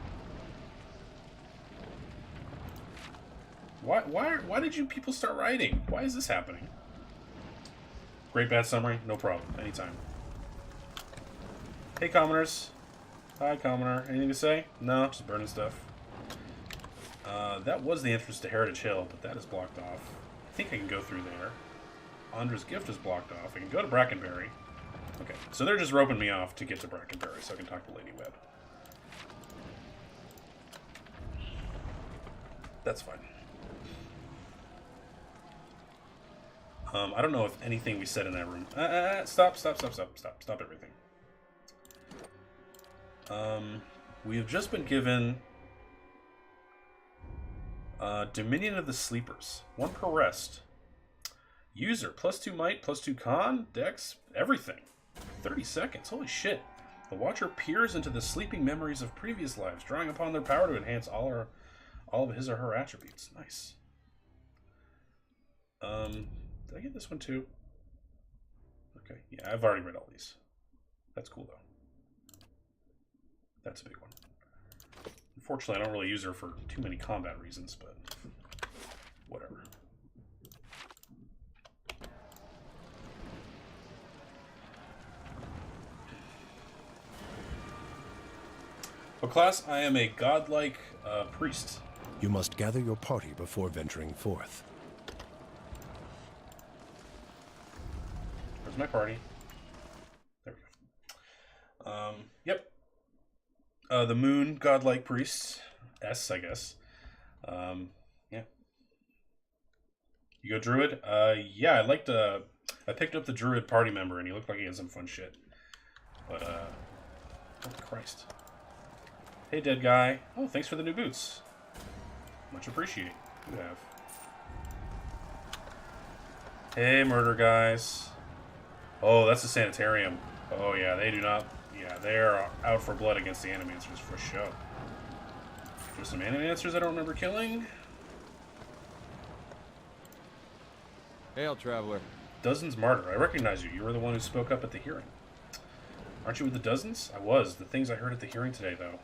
Why did you people start rioting? Why is this happening? Great bad summary? No problem. Anytime. Hey, commoners. Hi, Commoner. Anything to say? No, just burning stuff. That was the entrance to Heritage Hill, but that is blocked off. I think I can go through there. Andra's Gift is blocked off. I can go to Brackenberry. Okay, so they're just roping me off to get to Brackenberry so I can talk to Lady Webb. That's fine. I don't know if anything we said in that room... Stop everything. We have just been given... Dominion of the Sleepers. 1 per rest. User, +2 might, +2 con, dex, everything. 30 seconds, holy shit. The Watcher peers into the sleeping memories of previous lives, drawing upon their power to enhance all of his or her attributes. Nice. Did I get this one too? Okay, yeah, I've already read all these. That's cool though. That's a big one. Unfortunately, I don't really use her for too many combat reasons, but whatever. Well, class, I am a godlike priest. You must gather your party before venturing forth. Where's my party? There we go. Yep. The Moon Godlike Priest. S, I guess. Yeah. You go Druid? Yeah, I picked up the Druid party member and he looked like he had some fun shit. But, oh Christ. Hey, dead guy. Oh, thanks for the new boots. Much appreciated. You have. Hey, murder guys. Oh, that's the sanitarium. Oh, yeah, they do not... Yeah, they're out for blood against the Animancers for sure. There's some Animancers I don't remember killing. Hail, traveler. Dozens Martyr. I recognize you. You were the one who spoke up at the hearing. Aren't you with the Dozens? I was. The things I heard at the hearing today, though.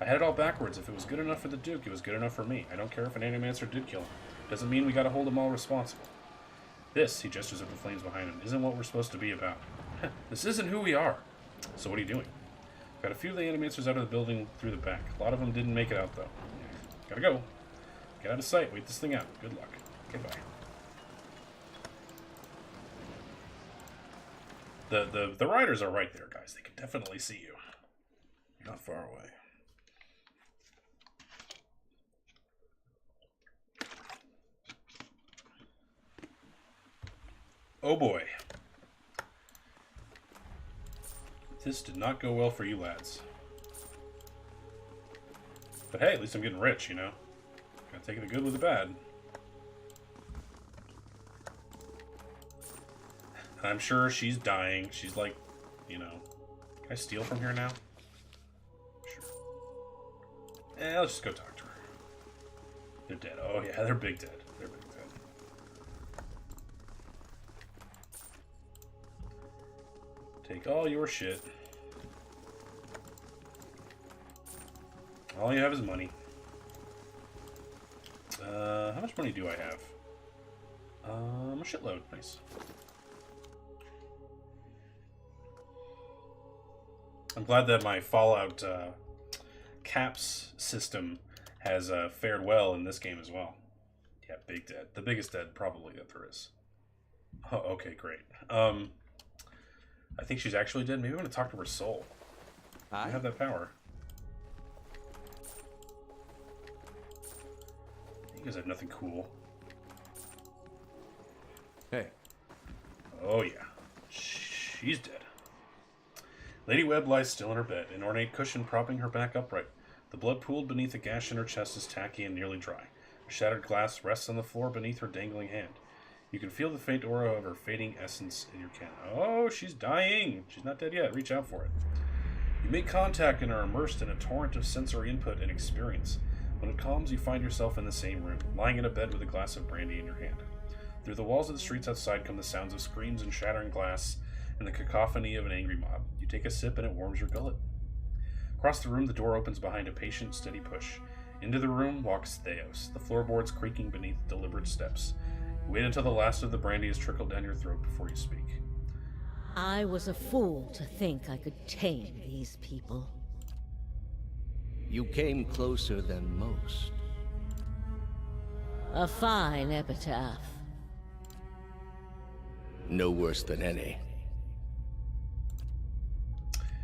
I had it all backwards. If it was good enough for the Duke, it was good enough for me. I don't care if an Animancer did kill him. Doesn't mean we gotta hold them all responsible. This, he gestures at the flames behind him, isn't what we're supposed to be about. This isn't who we are. So what are you doing? Got a few of the Animancers out of the building through the back. A lot of them didn't make it out, though. Gotta go. Get out of sight. Wait this thing out. Good luck. Okay, bye. The riders are right there, guys. They can definitely see you. You're not far away. Oh boy. This did not go well for you lads. But hey, at least I'm getting rich, you know? Gotta take the good with the bad. I'm sure she's dying. She's like, you know... Can I steal from here now? Sure. Let's just go talk to her. They're dead. Oh yeah, they're big dead. They're big dead. Take all your shit. All you have is money. How much money do I have? A shitload. Nice. I'm glad that my Fallout caps system has fared well in this game as well. Yeah, big dead. The biggest dead probably that there is. Oh, okay, great. I think she's actually dead. Maybe I want to talk to her soul. I have that power. You guys have nothing cool. Hey. Oh yeah. She's dead. Lady Webb lies still in her bed, an ornate cushion propping her back upright. The blood pooled beneath a gash in her chest is tacky and nearly dry. A shattered glass rests on the floor beneath her dangling hand. You can feel the faint aura of her fading essence in your can. Oh, she's dying! She's not dead yet. Reach out for it. You make contact and are immersed in a torrent of sensory input and experience. When it calms, you find yourself in the same room, lying in a bed with a glass of brandy in your hand. Through the walls of the streets outside come the sounds of screams and shattering glass and the cacophony of an angry mob. You take a sip and it warms your gullet. Across the room, the door opens behind a patient, steady push. Into the room walks Theos, the floorboards creaking beneath deliberate steps. You wait until the last of the brandy has trickled down your throat before you speak. I was a fool to think I could tame these people. You came closer than most. A fine epitaph. No worse than any.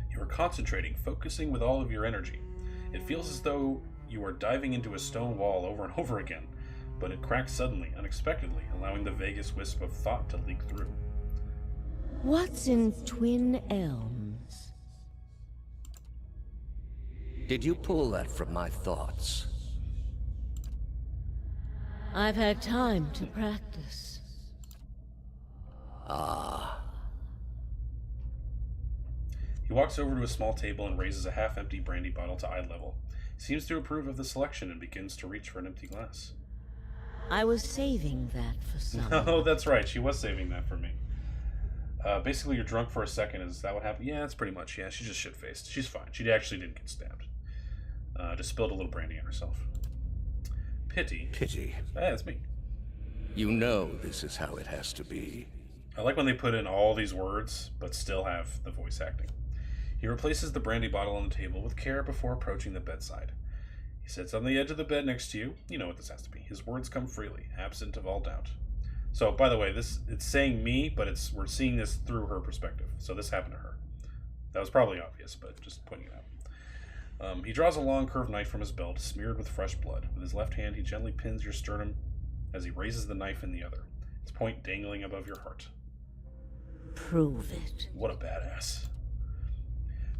You are concentrating, focusing with all of your energy. It feels as though you are diving into a stone wall over and over again, but it cracks suddenly, unexpectedly, allowing the vaguest wisp of thought to leak through. What's in Twin Elms? Did you pull that from my thoughts? I've had time to practice. Ah. He walks over to a small table and raises a half-empty brandy bottle to eye level. He seems to approve of the selection and begins to reach for an empty glass. I was saving that for someone. Oh, that's right. She was saving that for me. Basically, you're drunk for a second. Is that what happened? Yeah, that's pretty much. Yeah, she's just shit-faced. She's fine. She actually didn't get stabbed. Just spilled a little brandy on herself. Pity. Pity. Yeah, that's me. You know this is how it has to be. I like when they put in all these words, but still have the voice acting. He replaces the brandy bottle on the table with care before approaching the bedside. He sits on the edge of the bed next to you. You know what this has to be. His words come freely, absent of all doubt. So, by the way, it's saying me, but we're seeing this through her perspective. So this happened to her. That was probably obvious, but just pointing it out. He draws a long curved knife from his belt, smeared with fresh blood. With his left hand, he gently pins your sternum as he raises the knife in the other, its point dangling above your heart. Prove it. What a badass.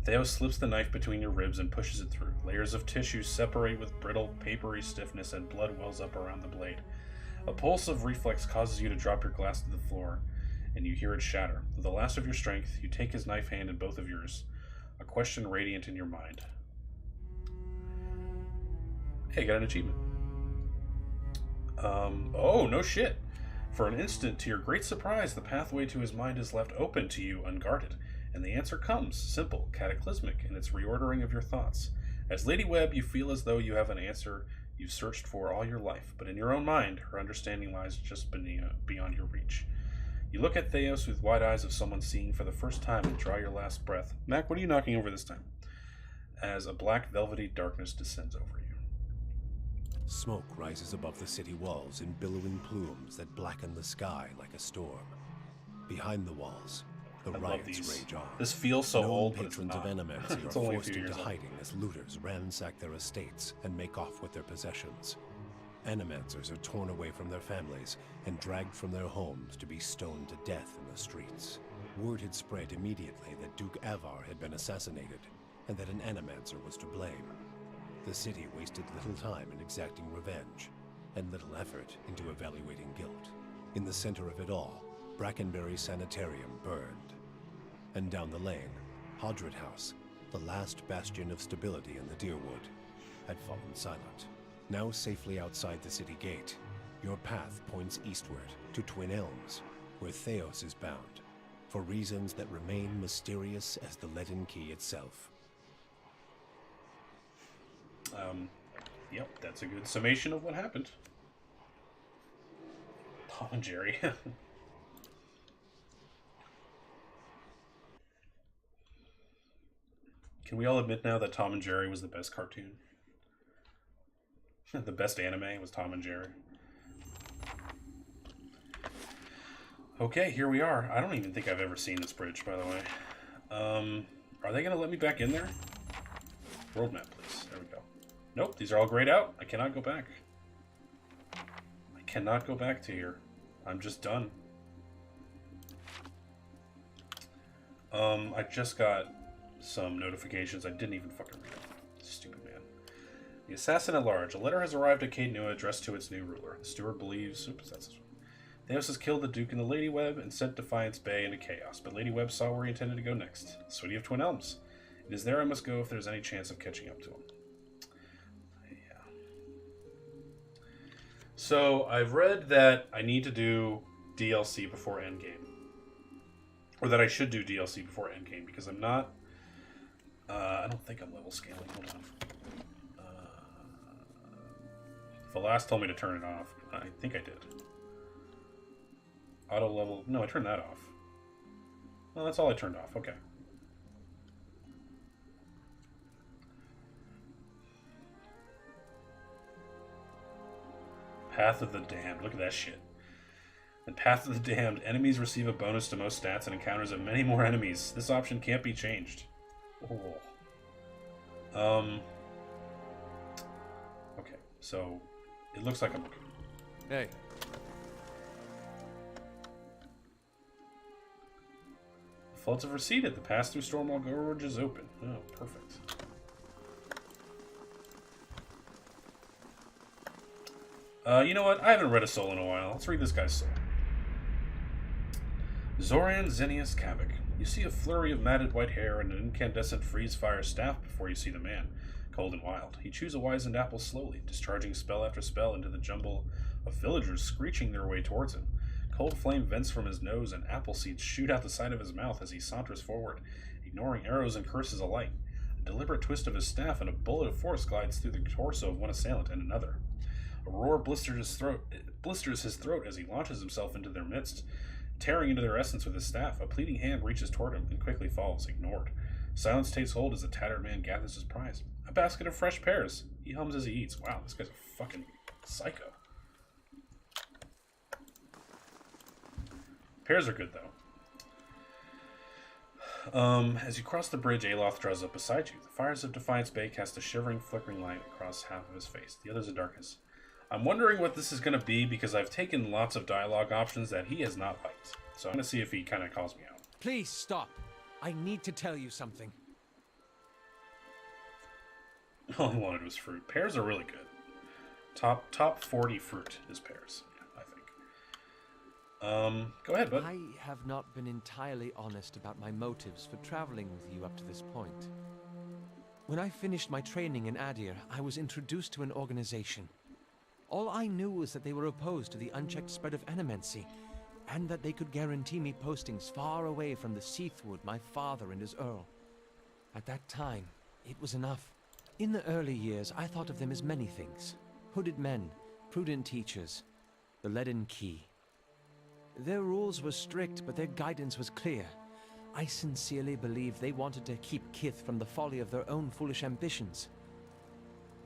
Theos slips the knife between your ribs and pushes it through. Layers of tissue separate with brittle, papery stiffness, and blood wells up around the blade. A pulse of reflex causes you to drop your glass to the floor, and you hear it shatter. With the last of your strength, you take his knife hand in both of yours, a question radiant in your mind. Hey, got an achievement. Oh, no shit. For an instant, to your great surprise, the pathway to his mind is left open to you unguarded, and the answer comes, simple, cataclysmic in its reordering of your thoughts. As Lady Webb, you feel as though you have an answer you've searched for all your life, but in your own mind, her understanding lies just beyond your reach. You look at Theos with wide eyes of someone seeing for the first time and draw your last breath. Mac, what are you knocking over this time? As a black velvety darkness descends over you. Smoke rises above the city walls in billowing plumes that blacken the sky like a storm. Behind the walls, the riots rage on. This feels so old, but patrons it's not. of Animancy It's are only a forced few into years old. hiding as looters ransack their estates and make off with their possessions. Animancers are torn away from their families and dragged from their homes to be stoned to death in the streets. Word had spread immediately that Duke Avar had been assassinated, and that an Animancer was to blame. The city wasted little time in exacting revenge, and little effort into evaluating guilt. In the center of it all, Brackenbury Sanitarium burned. And down the lane, Hodred House, the last bastion of stability in the Deerwood, had fallen silent. Now safely outside the city gate, your path points eastward to Twin Elms, where Theos is bound, for reasons that remain mysterious as the Leaden Key itself. Yep, that's a good summation of what happened. Tom and Jerry. Can we all admit now that Tom and Jerry was the best cartoon? The best anime was Tom and Jerry. Okay, here we are. I don't even think I've ever seen this bridge, by the way. Are they going to let me back in there? World map, please. There we go. Nope, these are all grayed out. I cannot go back. I cannot go back to here. I'm just done. I just got some notifications. I didn't even fucking read them. Stupid man. The Assassin at Large. A letter has arrived at Caed Nua addressed to its new ruler. The steward believes... Oops, that's this one. Theos has killed the Duke and the Lady Webb and sent Defiance Bay into chaos, but Lady Webb saw where he intended to go next. The City of Twin Elms. It is there I must go if there's any chance of catching up to him. Yeah. So, I've read that I need to do DLC before Endgame. Or that I should do DLC before Endgame, because I'm not... I don't think I'm level scaling. Hold on. Velas told me to turn it off. I think I did. Auto level... No, I turned that off. Well, that's all I turned off. Okay. Path of the Damned. Look at that shit. In Path of the Damned, enemies receive a bonus to most stats and encounters of many more enemies. This option can't be changed. Oh. Okay, so it looks like I'm okay. Hey. The floods have receded. The pass through Stormwall Gorge is open. Oh, perfect. You know what? I haven't read a soul in a while. Let's read this guy's soul. Zoran Xenius Kavik. You see a flurry of matted white hair and an incandescent freeze-fire staff before you see the man, cold and wild. He chews a wizened apple slowly, discharging spell after spell into the jumble of villagers screeching their way towards him. Cold flame vents from his nose and apple seeds shoot out the side of his mouth as he saunters forward, ignoring arrows and curses alike. A deliberate twist of his staff and a bullet of force glides through the torso of one assailant and another. A roar blisters his throat as he launches himself into their midst, tearing into their essence with his staff. A pleading hand reaches toward him and quickly falls, ignored. Silence takes hold as the tattered man gathers his prize. A basket of fresh pears. He hums as he eats. Wow, this guy's a fucking psycho. Pears are good, though. As you cross the bridge, Aloth draws up beside you. The fires of Defiance Bay cast a shivering, flickering light across half of his face. The others are darkness. I'm wondering what this is going to be because I've taken lots of dialogue options that he has not liked. So I'm going to see if he kind of calls me out. Please stop. I need to tell you something. All he wanted was fruit. Pears are really good. Top 40 fruit is pears, yeah, I think. Go ahead, bud. I have not been entirely honest about my motives for traveling with you up to this point. When I finished my training in Adir, I was introduced to an organization. All I knew was that they were opposed to the unchecked spread of animancy, and that they could guarantee me postings far away from the Seathwood my father and his Earl. At that time, it was enough. In the early years, I thought of them as many things. Hooded men, prudent teachers, the Leaden Key. Their rules were strict, but their guidance was clear. I sincerely believed they wanted to keep Kith from the folly of their own foolish ambitions.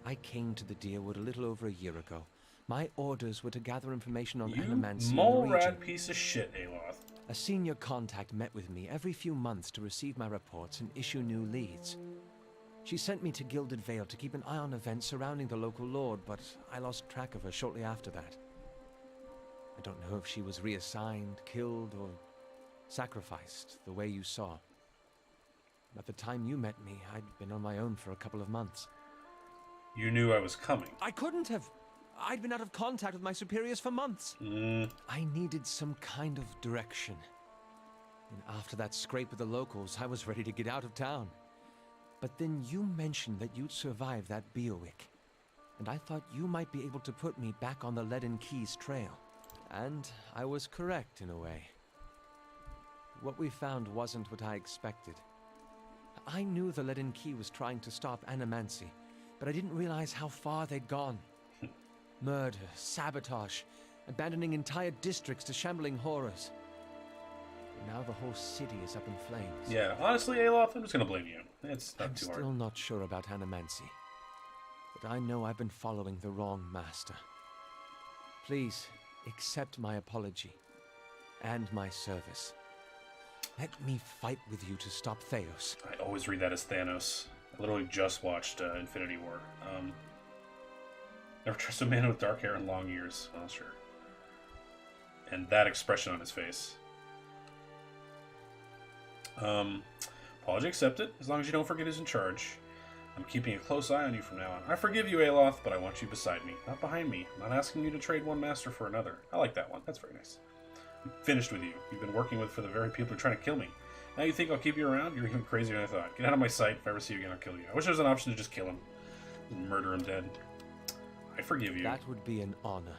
I came to the Deerwood a little over a year ago. My orders were to gather information on animancy in the mole region. rat piece of shit, Aloth. A senior contact met with me every few months to receive my reports and issue new leads. She sent me to Gilded Vale to keep an eye on events surrounding the local lord, but I lost track of her shortly after that. I don't know if she was reassigned, killed, or sacrificed the way you saw. At the time you met me, I'd been on my own for a couple of months. You knew I was coming. I couldn't have. I'd been out of contact with my superiors for months. I needed some kind of direction. And after that scrape with the locals, I was ready to get out of town. But then you mentioned that you'd survived that Beowick. And I thought you might be able to put me back on the Leaden Keys trail. And I was correct in a way. What we found wasn't what I expected. I knew the Leaden Key was trying to stop animancy, but I didn't realize how far they'd gone. Murder, sabotage, abandoning entire districts to shambling horrors. And now the whole city is up in flames. Yeah, honestly, Aloth, I'm just gonna blame you. It's not I'm too hard. still not sure about animancy, but I know I've been following the wrong master. Please, accept my apology, and my service. Let me fight with you to stop Theos. I always read that as Thanos. I literally just watched Infinity War. Never trust a man with dark hair and long ears. Well, sure. And that expression on his face. Apology accepted, as long as you don't forget who's in charge. I'm keeping a close eye on you from now on. I forgive you, Aloth, but I want you beside me, not behind me. I'm not asking you to trade one master for another. I like that one. That's very nice. I'm finished with you. You've been working with for the very people who are trying to kill me. Now you think I'll keep you around? You're even crazier than I thought. Get out of my sight. If I ever see you again, I'll kill you. I wish there was an option to just kill him. Murder him dead. I forgive you. That would be an honor.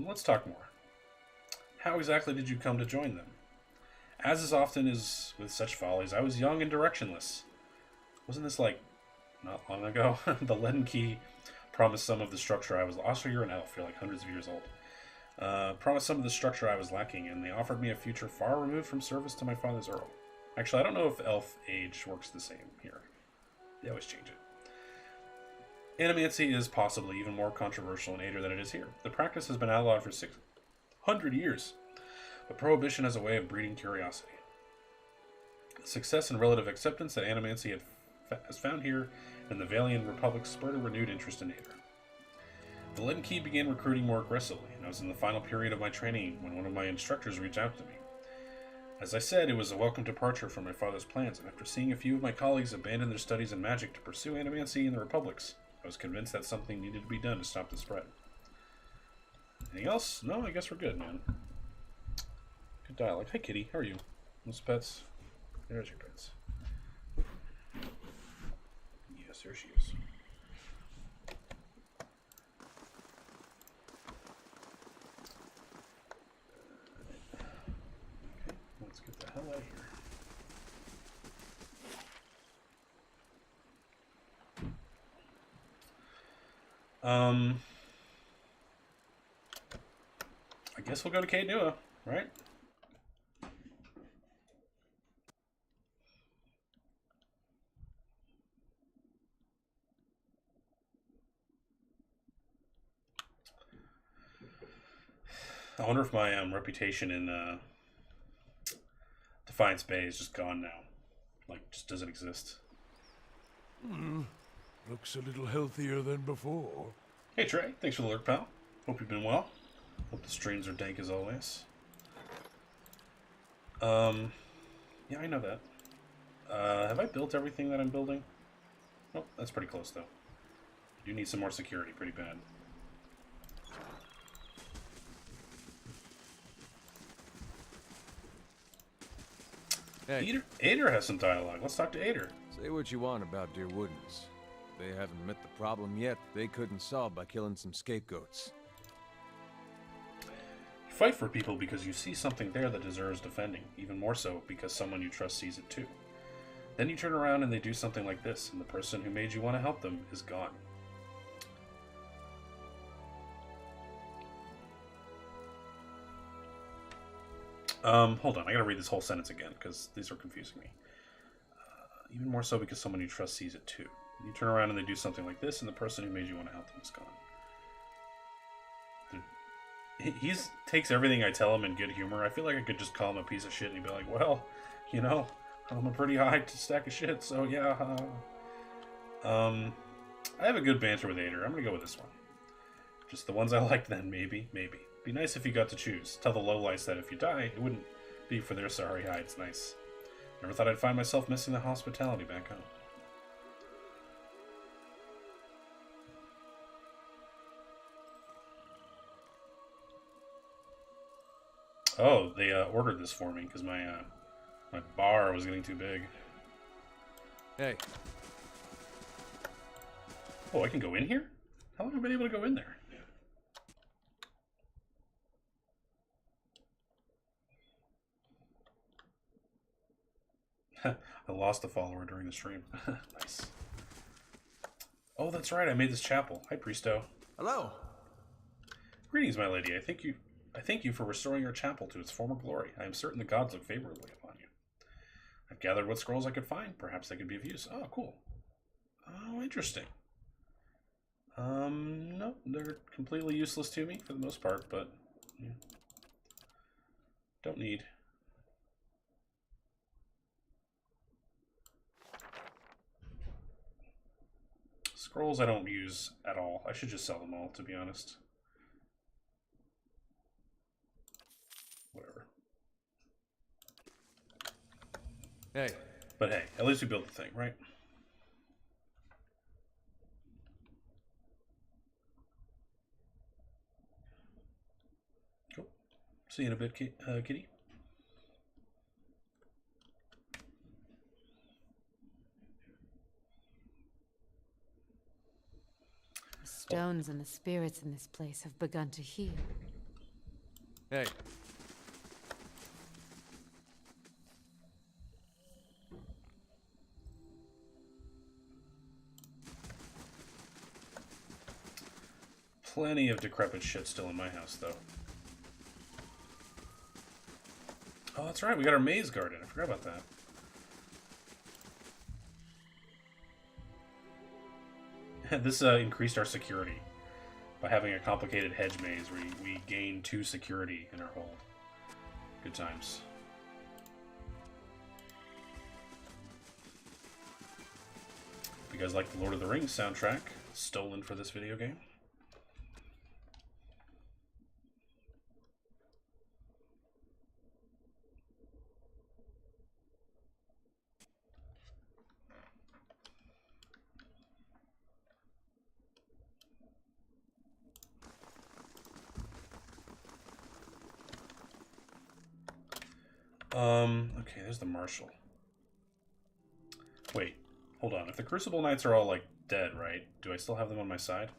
Let's talk more. How exactly did you come to join them? As is often is with such follies, I was young and directionless. Wasn't this like not long ago? The Leaden Key promised some of the structure I was. Also, you're an elf. You're like hundreds of years old. Promised some of the structure I was lacking, and they offered me a future far removed from service to my father's Earl. Actually, I don't know if elf age works the same here. They always change it. Animancy is possibly even more controversial in Aether than it is here. The practice has been outlawed for 600 years, but prohibition as a way of breeding curiosity. Success and relative acceptance that animancy has found here in the Valian Republic spurred a renewed interest in Aether. The Leaden Key began recruiting more aggressively, and I was in the final period of my training when one of my instructors reached out to me. As I said, it was a welcome departure from my father's plans, and after seeing a few of my colleagues abandon their studies in magic to pursue animancy in the Republics, I was convinced that something needed to be done to stop the spread. Anything else? No, I guess we're good, man. Good dialogue. Hi, kitty. How are you? Those pets? There's your pets. Yes, there she is. Okay, let's get the hell out of here. I guess we'll go to Caed Nua, right? I wonder if my reputation in Defiance Bay is just gone now. Like, just doesn't exist. Looks a little healthier than before. Hey Trey, thanks for the lurk, pal. Hope you've been well. Hope the streams are dank as always. Yeah, I know that. Have I built everything that I'm building? Nope, that's pretty close though. I do need some more security, pretty bad. Hey. Aether has some dialogue. Let's talk to Aether. Say what you want about Dear Woodens. They haven't met the problem yet they couldn't solve by killing some scapegoats. You fight for people because you see something there that deserves defending, even more so because someone you trust sees it too. Then you turn around and they do something like this, and the person who made you want to help them is gone. Hold on, I gotta read this whole sentence again, because these are confusing me. Even more so because someone you trust sees it too. You turn around and they do something like this, and the person who made you want to help them is gone. He takes everything I tell him in good humor. I feel like I could just call him a piece of shit and he'd be like, well, you know, I'm a pretty high stack of shit, so yeah. I have a good banter with Aether. I'm gonna go with this one. Just the ones I liked then, maybe. Be nice if you got to choose. Tell the lowlights that if you die, it wouldn't be for their sorry hides. Nice. Never thought I'd find myself missing the hospitality back home. Oh, they ordered this for me because my bar was getting too big. Hey. Oh, I can go in here? How long have I been able to go in there? I lost a follower during the stream. Nice. Oh, that's right. I made this chapel. Hi, Priesto. Hello. Greetings, my lady. I thank you for restoring your chapel to its former glory. I am certain the gods look favorably upon you. I've gathered what scrolls I could find. Perhaps they could be of use. Oh, cool. Oh, interesting. No, they're completely useless to me for the most part, but yeah. Don't need. Scrolls I don't use at all. I should just sell them all, to be honest. Whatever. Hey. But hey, at least we built the thing, right? Cool. See you in a bit, kitty. The stones and the spirits in this place have begun to heal. Hey. Plenty of decrepit shit still in my house, though. Oh, that's right. We got our maze garden. I forgot about that. This increased our security by having a complicated hedge maze where we gain 2 security in our hold. Good times. If you guys like the Lord of the Rings soundtrack, stolen for this video game. Okay, there's the Marshal. Wait, hold on. If the Crucible Knights are all, like, dead, right? Do I still have them on my side?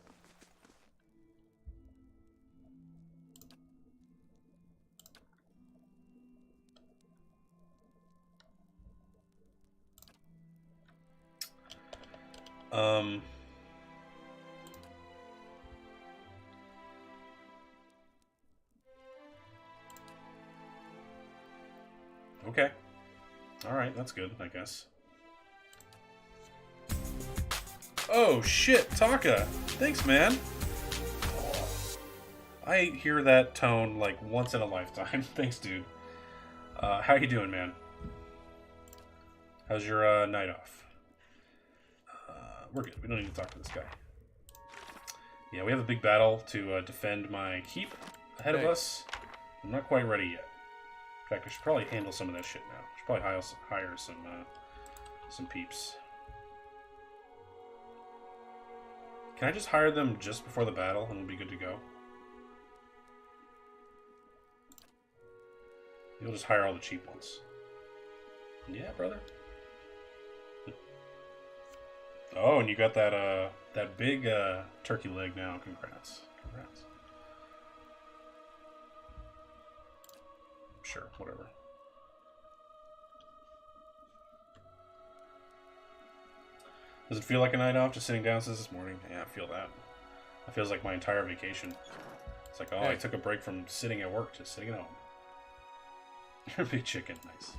Okay. Alright, that's good, I guess. Oh, shit, Taka! Thanks, man! I hear that tone, like, once in a lifetime. Thanks, dude. How you doing, man? How's your, night off? We're good. We don't need to talk to this guy. Yeah, we have a big battle to, defend my keep ahead of us. I'm not quite ready yet. In fact, I should probably handle some of that shit now. I should probably hire some peeps. Can I just hire them just before the battle and we'll be good to go? You'll just hire all the cheap ones. Yeah, brother. Oh, and you got that that big turkey leg now. Congrats. Congrats. Sure, whatever. Does it feel like a night off just sitting down since this morning? Yeah, I feel that. It feels like my entire vacation. It's like, oh, I took a break from sitting at work to sitting at home. You're a big chicken. Nice.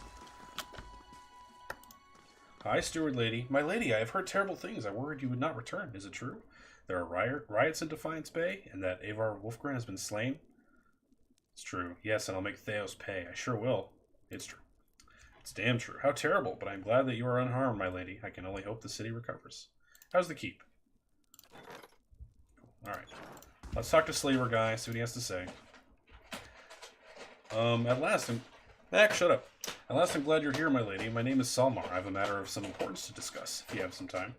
Hi, steward lady. My lady, I have heard terrible things. I worried you would not return. Is it true? There are riots in Defiance Bay, and that Avar Wolfgren has been slain? It's true. Yes, and I'll make Theos pay. I sure will. It's true. It's damn true. How terrible, but I'm glad that you are unharmed, my lady. I can only hope the city recovers. How's the keep? Alright. Let's talk to Slaver Guy, see what he has to say. At last, shut up. At last, I'm glad you're here, my lady. My name is Salmar. I have a matter of some importance to discuss, if you have some time.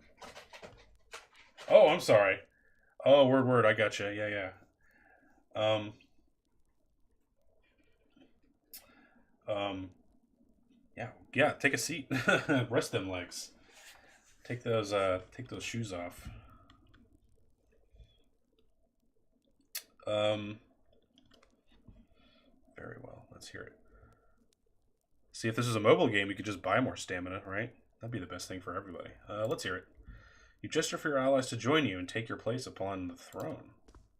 Oh, I'm sorry. Oh, word. I gotcha. Yeah. Yeah, take a seat. Rest them legs. Take those shoes off. Very well. Let's hear it. See, if this is a mobile game, you could just buy more stamina, right? That'd be the best thing for everybody. Let's hear it. You gesture for your allies to join you and take your place upon the throne.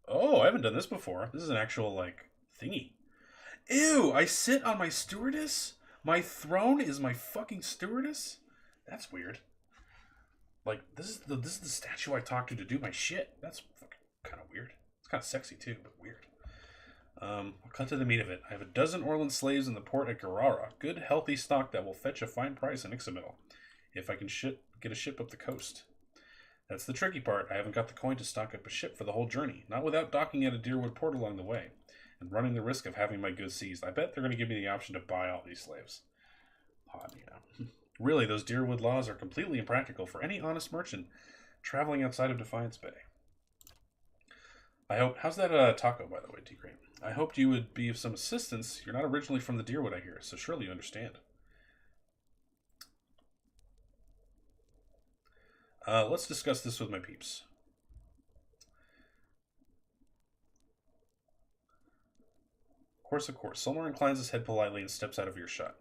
Oh, I haven't done this before. This is an actual, like, thingy. Ew, I sit on my stewardess? My throne is my fucking stewardess? That's weird. Like, this is the statue I talked to do my shit. That's fucking kind of weird. It's kind of sexy, too, but weird. I'll cut to the meat of it. I have a dozen Orlan slaves in the port at Garara. Good, healthy stock that will fetch a fine price in Ixamil. If I can get a ship up the coast. That's the tricky part. I haven't got the coin to stock up a ship for the whole journey. Not without docking at a Deerwood port along the way. And running the risk of having my goods seized. I bet they're going to give me the option to buy all these slaves. Odd, yeah. Really, those Deerwood laws are completely impractical for any honest merchant traveling outside of Defiance Bay. I hope... How's that taco, by the way, T-Cream? I hoped you would be of some assistance. You're not originally from the Deerwood, I hear, so surely you understand. Let's discuss this with my peeps. Of course. Solmar inclines his head politely and steps out of earshot.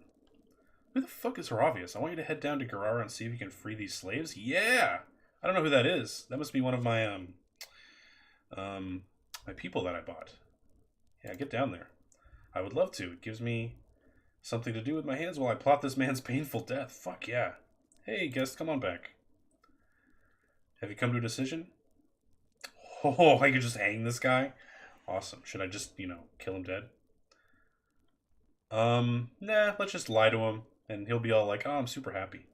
Who the fuck is Haravius? I want you to head down to Garara and see if you can free these slaves? Yeah! I don't know who that is. That must be one of my, my people that I bought. Yeah, get down there. I would love to. It gives me something to do with my hands while I plot this man's painful death. Fuck yeah. Hey, guest, come on back. Have you come to a decision? Oh, I could just hang this guy? Awesome. Should I just, you know, kill him dead? Nah, let's just lie to him, and he'll be all like, oh, I'm super happy.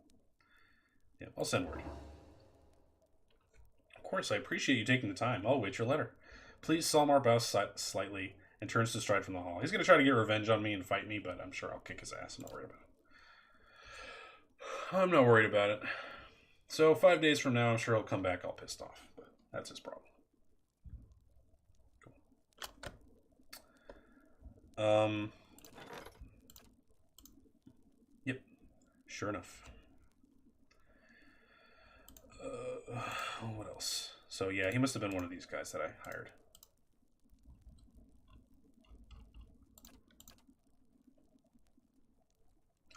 Yeah, I'll send word. Of course, I appreciate you taking the time. I'll wait your letter. Please, Salmar bows slightly and turns to stride from the hall. He's going to try to get revenge on me and fight me, but I'm sure I'll kick his ass. I'm not worried about it. I'm not worried about it. So 5 days from now, I'm sure he'll come back all pissed off, but that's his problem. Cool. Yep. Sure enough. What else? So yeah, he must have been one of these guys that I hired.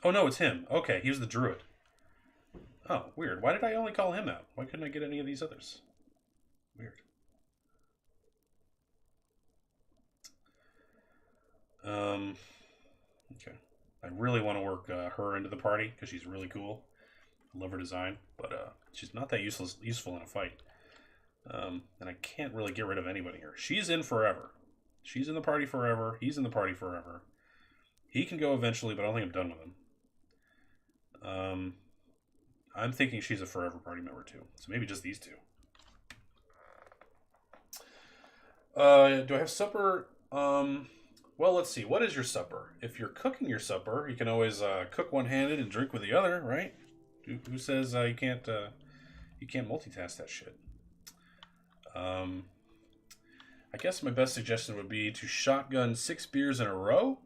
Oh no, it's him. Okay, he was the druid. Oh, weird. Why did I only call him out? Why couldn't I get any of these others? Weird. Okay. I really want to work her into the party because she's really cool. I love her design, but she's not that useful in a fight. And I can't really get rid of anybody here. She's in forever. She's in the party forever. He's in the party forever. He can go eventually, but I don't think I'm done with him. I'm thinking she's a forever party member too. So maybe just these two. Do I have supper? Well, let's see. What is your supper? If you're cooking your supper, you can always cook one-handed and drink with the other, right? Who says you can't multitask that shit? I guess my best suggestion would be to shotgun 6 beers in a row,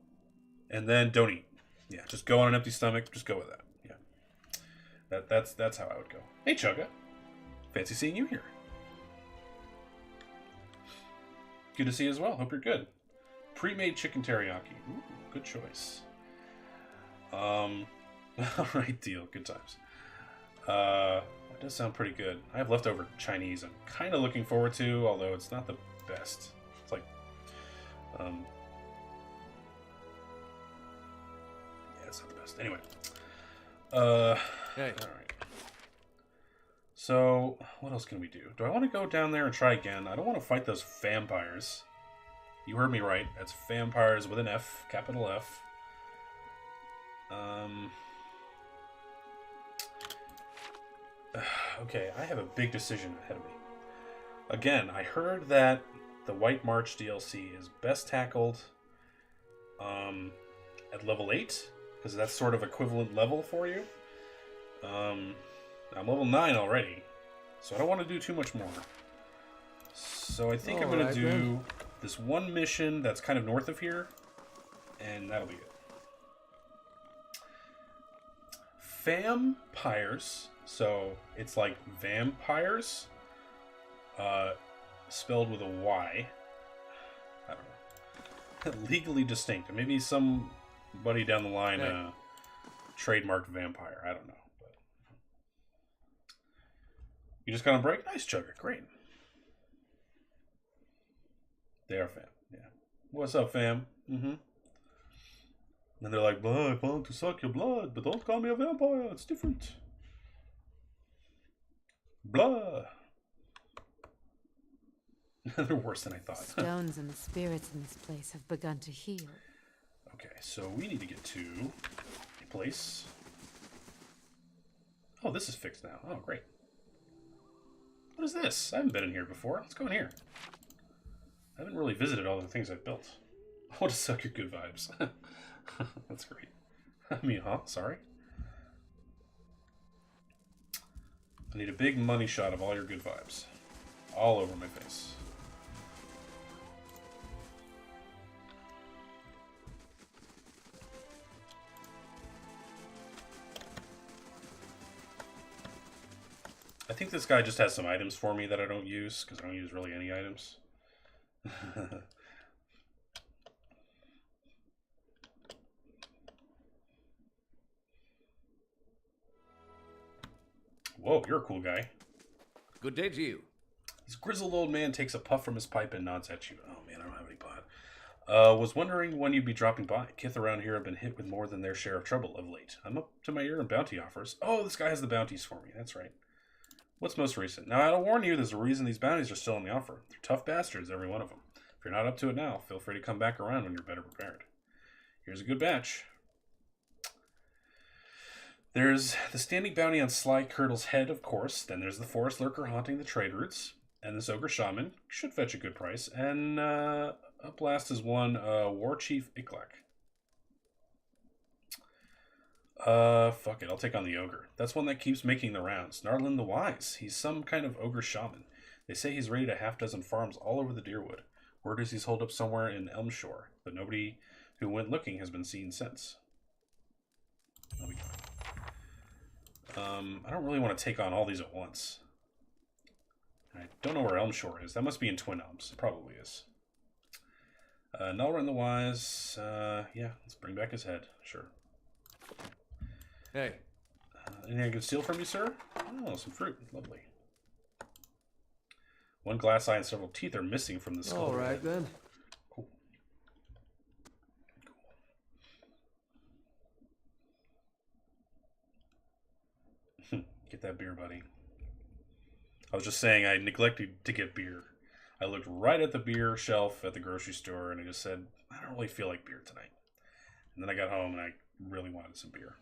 and then don't eat. Yeah, just go on an empty stomach. Just go with that. Yeah, that's how I would go. Hey, Chugga. Fancy seeing you here. Good to see you as well. Hope you're good. Pre-made chicken teriyaki. Ooh, good choice. All right, deal. Good times. That does sound pretty good. I have leftover Chinese I'm kind of looking forward to, although it's not the best. It's like, yeah, it's not the best. Anyway. Hey. All right. So, what else can we do? Do I want to go down there and try again? I don't want to fight those vampires. You heard me right. That's vampires with an F, capital F. Okay, I have a big decision ahead of me. Again, I heard that the White March DLC is best tackled at level 8, because that's sort of equivalent level for you. I'm level 9 already, so I don't want to do too much more. So I think I'm going to do this one mission that's kind of north of here, and that'll be it. Vampires, so it's like vampires, spelled with a Y. I don't know. Legally distinct. Maybe somebody down the line trademarked vampire. I don't know. But you just got on break? Nice, Chugger. Great. They are fam. Yeah. What's up, fam? Mm-hmm. And they're like, I want to suck your blood, but don't call me a vampire. It's different. Blah. They're worse than I thought. Stones and the spirits in this place have begun to heal. Okay, so we need to get to a place. Oh, this is fixed now. Oh, great. What is this? I haven't been in here before. Let's go in here. I haven't really visited all the things I've built. I want to suck your good vibes. That's great. I mean, sorry. I need a big money shot of all your good vibes. All over my face. I think this guy just has some items for me that I don't use, because I don't use really any items. Whoa, you're a cool guy. Good day to you. This grizzled old man takes a puff from his pipe and nods at you. Oh man, I don't have any pot. Was wondering when you'd be dropping by. Kith around here have been hit with more than their share of trouble of late. I'm up to my ear in bounty offers. Oh, this guy has the bounties for me. That's right. What's most recent? Now, I'll warn you, there's a reason these bounties are still on the offer. They're tough bastards, every one of them. If you're not up to it now, feel free to come back around when you're better prepared. Here's a good batch. There's the standing bounty on Sly Curdle's head, of course. Then there's the forest lurker haunting the trade routes. And this ogre shaman should fetch a good price. And up last is one War Chief Iklak. Fuck it, I'll take on the ogre. That's one that keeps making the rounds. Narlin the Wise. He's some kind of ogre shaman. They say he's raided a half-dozen farms all over the Deerwood. Word is he's holed up somewhere in Elmshore, but nobody who went looking has been seen since. That'll be fine. I don't really want to take on all these at once. I don't know where Elmshore is. That must be in Twin Elms. It probably is. Nalrin the Wise. Yeah, let's bring back his head. Sure. Hey. Anything I can steal from you, sir? Oh, some fruit. Lovely. One glass eye and several teeth are missing from the skull. All right, then. Cool. Get that beer, buddy. I was just saying I neglected to get beer. I looked right at the beer shelf at the grocery store and I just said, I don't really feel like beer tonight. And then I got home and I really wanted some beer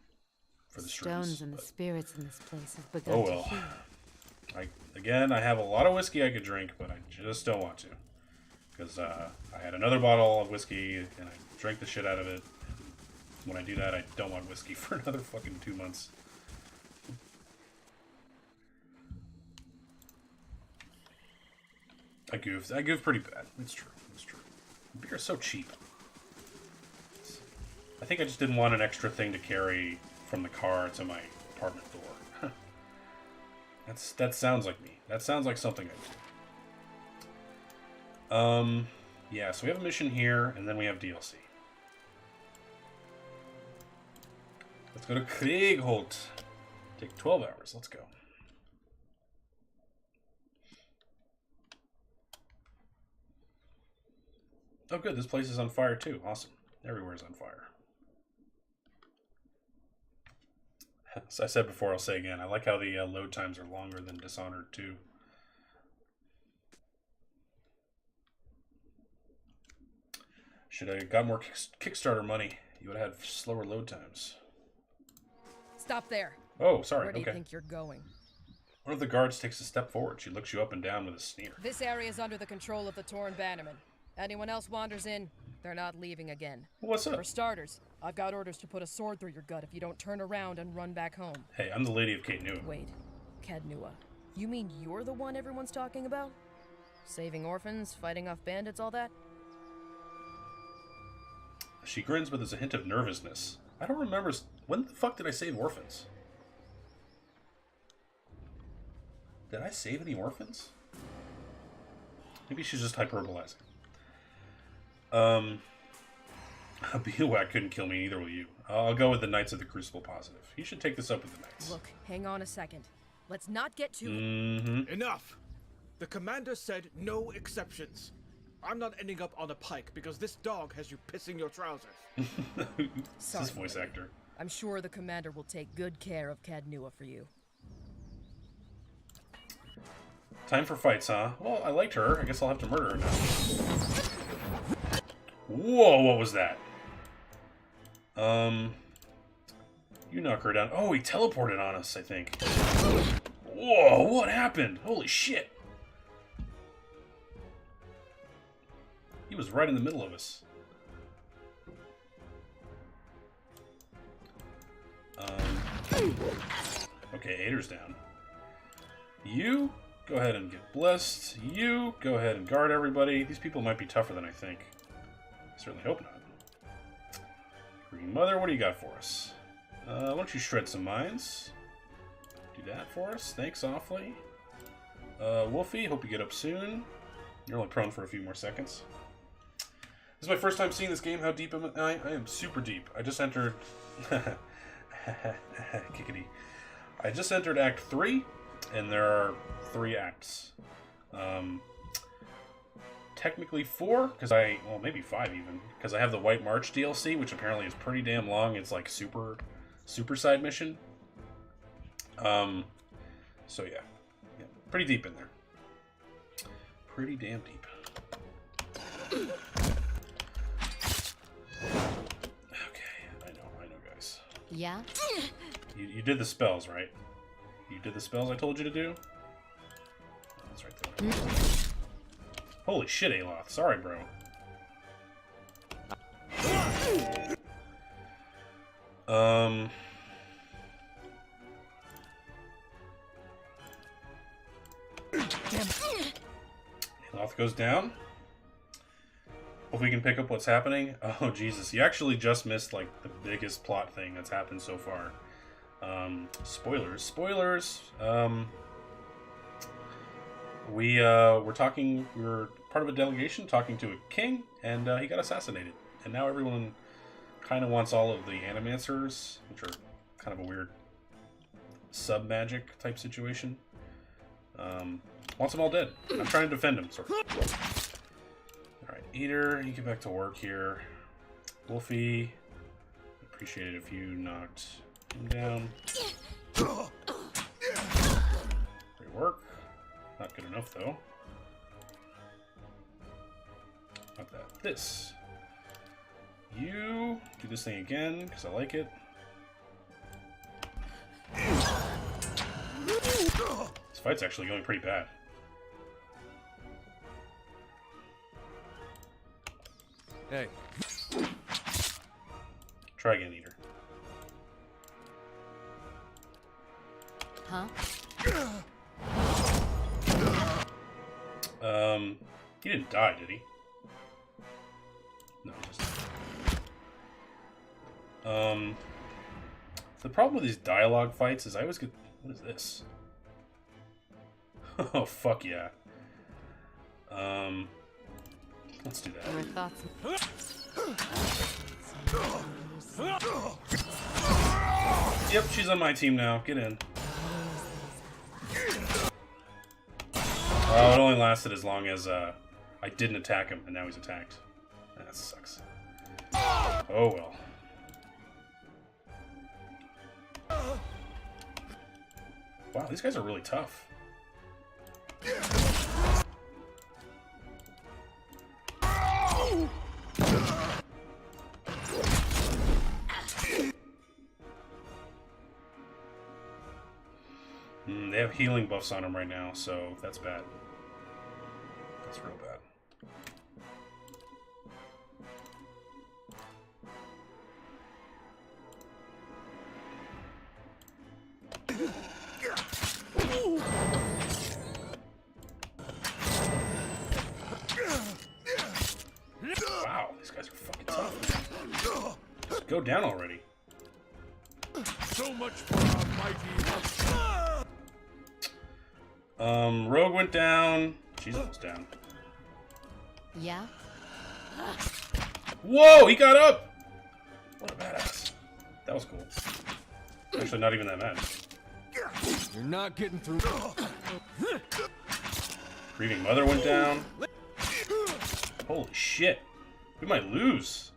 for the streams. Stones and the spirits in this place have begun Oh well. to heal. I have a lot of whiskey I could drink, but I just don't want to. Because I had another bottle of whiskey and I drank the shit out of it. When I do that, I don't want whiskey for another fucking 2 months. I goofed. I goofed pretty bad. It's true. It's true. Beer is so cheap. I think I just didn't want an extra thing to carry from the car to my apartment door. That sounds like me. That sounds like something I do. Yeah, so we have a mission here, and then we have DLC. Let's go to Kriegholt. Take 12 hours. Let's go. Oh, good. This place is on fire, too. Awesome. Everywhere's on fire. As I said before, I'll say again. I like how the load times are longer than Dishonored 2. Should I have got more Kickstarter money? You would have had slower load times. Stop there. Oh, sorry. Where do you Okay. think you're going? One of the guards takes a step forward. She looks you up and down with a sneer. This area is under the control of the Torn Bannerman. Anyone else wanders in, they're not leaving again. What's up? For starters, I've got orders to put a sword through your gut if you don't turn around and run back home. Hey, I'm the Lady of Kate Nua. Wait, Cadnua. You mean you're the one everyone's talking about? Saving orphans, fighting off bandits, all that? She grins, but there's a hint of nervousness. I don't remember. When the fuck did I save orphans? Did I save any orphans? Maybe she's just hyperbolizing. Biowack couldn't kill me, neither will you. I'll go with the Knights of the Crucible Positive. You should take this up with the Knights. Look, hang on a second. Let's not get too... Enough! The commander said no exceptions. I'm not ending up on a pike because this dog has you pissing your trousers. It's this voice actor. I'm sure the commander will take good care of Cadnua for you. Time for fights, huh? Well, I liked her. I guess I'll have to murder her now. Whoa, what was that? You knock her down. Oh, he teleported on us, I think. Whoa, what happened? Holy shit. He was right in the middle of us. Okay, Ader's down. You go ahead and get blessed. You go ahead and guard everybody. These people might be tougher than I think. I certainly hope not. Green Mother, what do you got for us? Why don't you shred some mines? Do that for us. Thanks awfully. Wolfie, hope you get up soon. You're only prone for a few more seconds. This is my first time seeing this game. How deep am I? I am super deep. I just entered... Kickity. I just entered Act 3, and there are 3 acts. Technically 4, because well, maybe 5 even, because I have the White March DLC, which apparently is pretty damn long. It's like super side mission. So yeah. Pretty deep in there. Pretty damn deep. Okay, I know, guys. Yeah? You did the spells, right? You did the spells I told you to do? Oh, that's right there. Holy shit, Aloth. Sorry, bro. Aloth goes down. Hope we can pick up what's happening. Oh, Jesus. You actually just missed, like, the biggest plot thing that's happened so far. Spoilers. Spoilers. We were part of a delegation talking to a king, and he got assassinated. And now everyone kind of wants all of the Animancers, which are kind of a weird sub-magic type situation. Wants them all dead. I'm trying to defend them, sort of. Alright, Eater, you get back to work here. Wolfie, appreciate it if you knocked him down. Great work. Not good enough, though. Not that. This. You do this thing again, because I like it. This fight's actually going pretty bad. Hey. Try again, Eater. Huh? He didn't die, did he? No, just... the problem with these dialogue fights is I always get... What is this? Oh, fuck yeah. Let's do that. Your thoughts? Yep, she's on my team now. Get in. Oh, it only lasted as long as I didn't attack him, and now he's attacked. That sucks. Oh well. Wow, these guys are really tough. They have healing buffs on them right now, so that's bad. That's real bad. Wow, these guys are fucking tough. Just go down already. So much for our mighty. Rogue went down. She's almost down. Yeah? Whoa, he got up! What a badass. That was cool. Actually, not even that bad. You're not getting through. Grieving Mother went down. Holy shit. We might lose.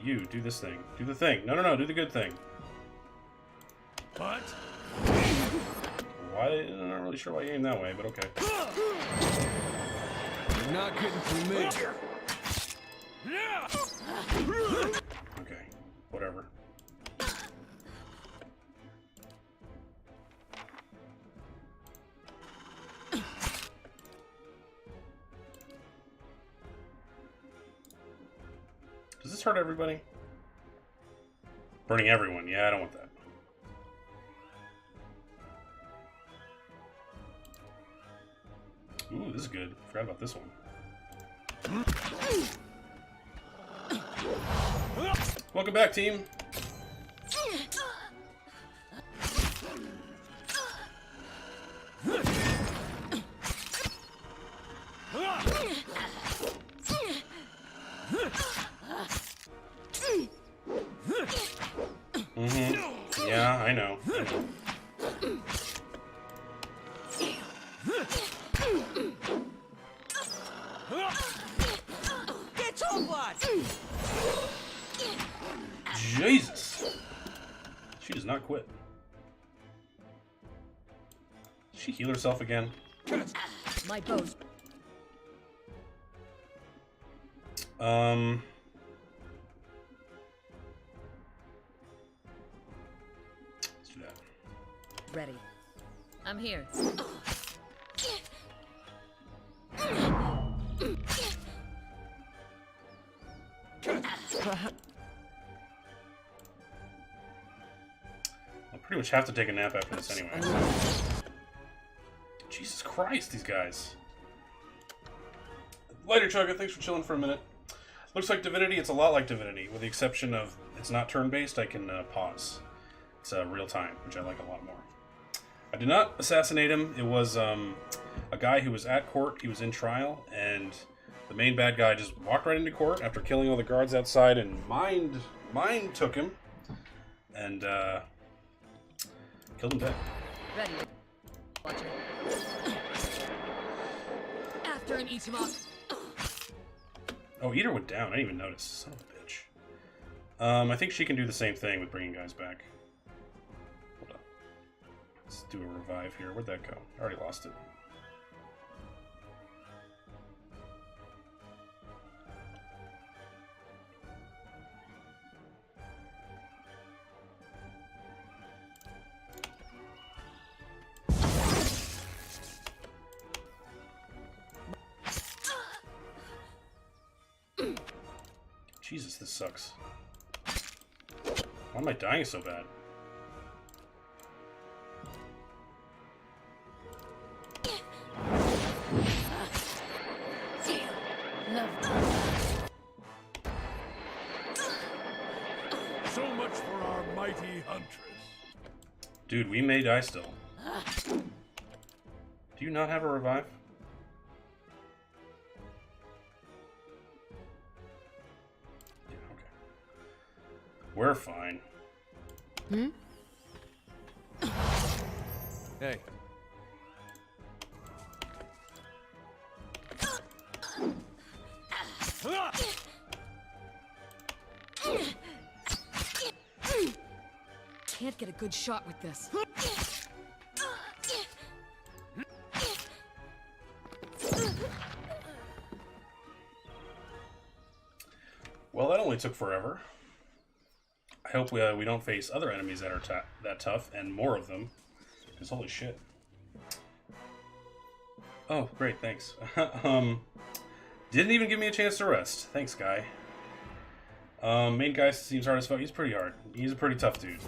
You, do this thing. Do the thing. No, do the good thing. What? Why? I'm not really sure why you aimed that way, but okay. You're not getting through me. Okay, whatever. Does this hurt everybody? Burning everyone. Yeah, I don't want that. Ooh, this is good. Forgot about this one. Welcome back, team. Yeah, I know. Get your blood! Jesus. She does not quit. Did she heal herself again? My boast. Let's do that. Ready. I'm here. I'll pretty much have to take a nap after this anyway. Jesus Christ, these guys. Lighter Chugga, thanks for chilling for a minute. Looks like Divinity, it's a lot like Divinity, with the exception of it's not turn-based, I can pause. It's real time, which I like a lot more. I did not assassinate him. It was a guy who was at court, he was in trial, and the main bad guy just walked right into court after killing all the guards outside, and mind took him, and killed him dead. Ready. Watcher. After and eat him up. Oh, Eater went down. I didn't even notice. Son of a bitch. I think she can do the same thing with bringing guys back. Hold on. Let's do a revive here. Where'd that go? I already lost it. Jesus, this sucks. Why am I dying so bad? So much for our mighty huntress. Dude, we may die still. Do you not have a revive? We're fine. Hmm? Hey. Can't get a good shot with this. Well, that only took forever. I hope we don't face other enemies that are that tough, and more of them. Because holy shit. Oh, great, thanks. Didn't even give me a chance to rest. Thanks, guy. Main guy seems hard as fuck. He's pretty hard. He's a pretty tough dude.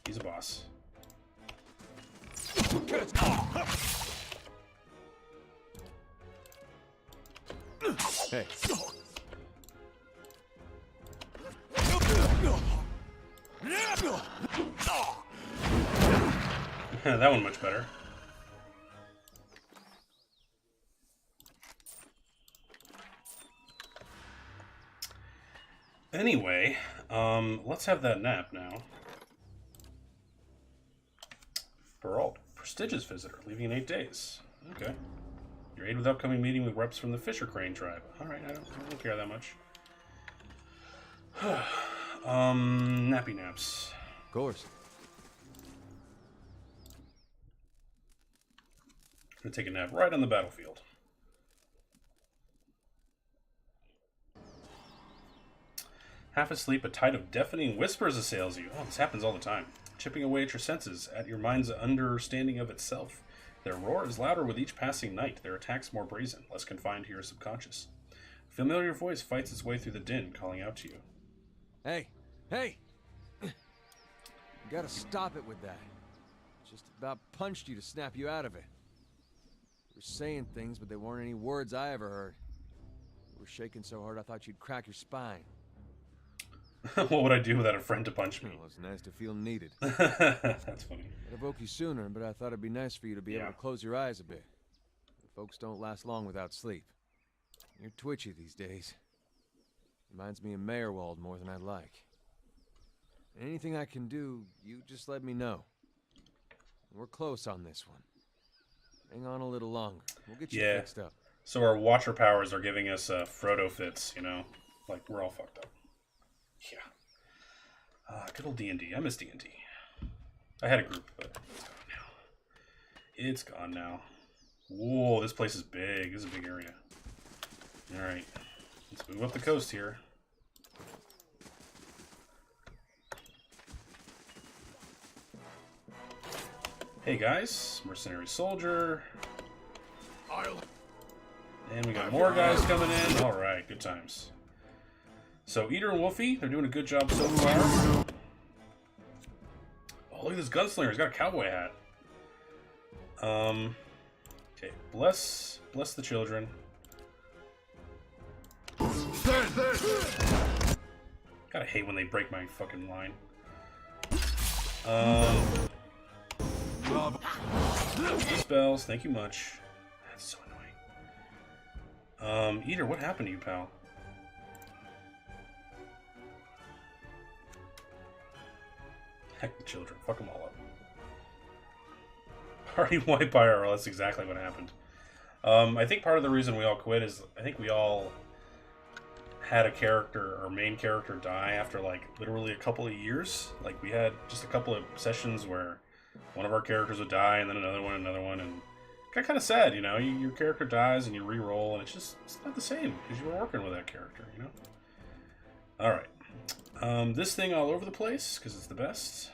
He's a boss. Hey. That one much better. Anyway, let's have that nap now. Peralt, prestigious visitor, leaving in 8 days. Okay. Your aid with upcoming meeting with reps from the Fisher Crane tribe. Alright, I don't care that much. Nappy naps. Of course. I'm gonna take a nap right on the battlefield. Half asleep, a tide of deafening whispers assails you. Oh, this happens all the time. Chipping away at your senses, at your mind's understanding of itself. Their roar is louder with each passing night, their attacks more brazen, less confined to your subconscious. A familiar voice fights its way through the din, calling out to you. Hey! Hey! You gotta stop it with that. Just about punched you to snap you out of it. You were saying things, but they weren't any words I ever heard. You were shaking so hard I thought you'd crack your spine. What would I do without a friend to punch me? Well, it's nice to feel needed. That's funny. I'd have woke you sooner, but I thought it'd be nice for you to be able to close your eyes a bit. Folks don't last long without sleep. You're twitchy these days. Reminds me of Mayorwald more than I'd like. Anything I can do, you just let me know. We're close on this one. Hang on a little longer. We'll get you fixed up. So our Watcher powers are giving us Frodo fits, you know? Like, we're all fucked up. Good old D&D. I miss D&D. I had a group, but it's gone now. It's gone now. Whoa, this place is big. This is a big area. Alright. Let's move up the coast here. Hey guys, mercenary soldier. And we got more guys coming in. Alright, good times. So Eater and Wolfie, they're doing a good job so far. Oh, look at this gunslinger. He's got a cowboy hat. Okay, bless the children. Gotta hate when they break my fucking line. Spells, thank you much. That's so annoying. Eater, what happened to you, pal? Heck the children, fuck them all up. Party wipe IRL, that's exactly what happened. I think part of the reason we all quit is I think we all had a character, our main character, die after like literally a couple of years. Like we had just a couple of sessions where one of our characters would die and then another one, and it got kind of sad, you know? Your character dies and you re-roll and it's not the same because you were working with that character, you know? Alright. This thing all over the place because it's the best.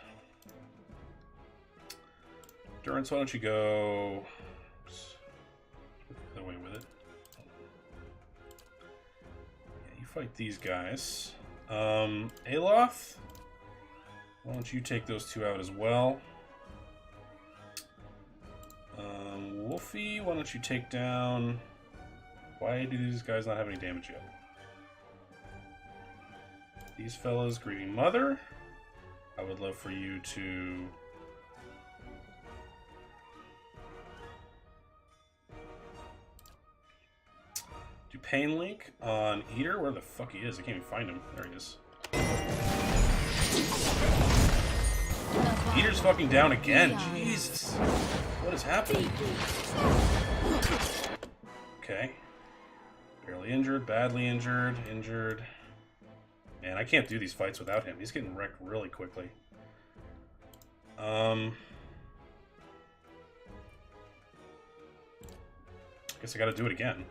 Durance, why don't you go the other way with it? Yeah, you fight these guys. Aloth, why don't you take those two out as well? Wolfie, why don't you take down... Why do these guys not have any damage yet? These fellas, Grieving Mother. I would love for you to... do Pain Link on Eater. Where the fuck he is? I can't even find him. There he is. Eater's fucking down again. Jesus. What is happening? Okay. Barely injured, badly injured, injured. Man, I can't do these fights without him. He's getting wrecked really quickly. Guess I gotta do it again.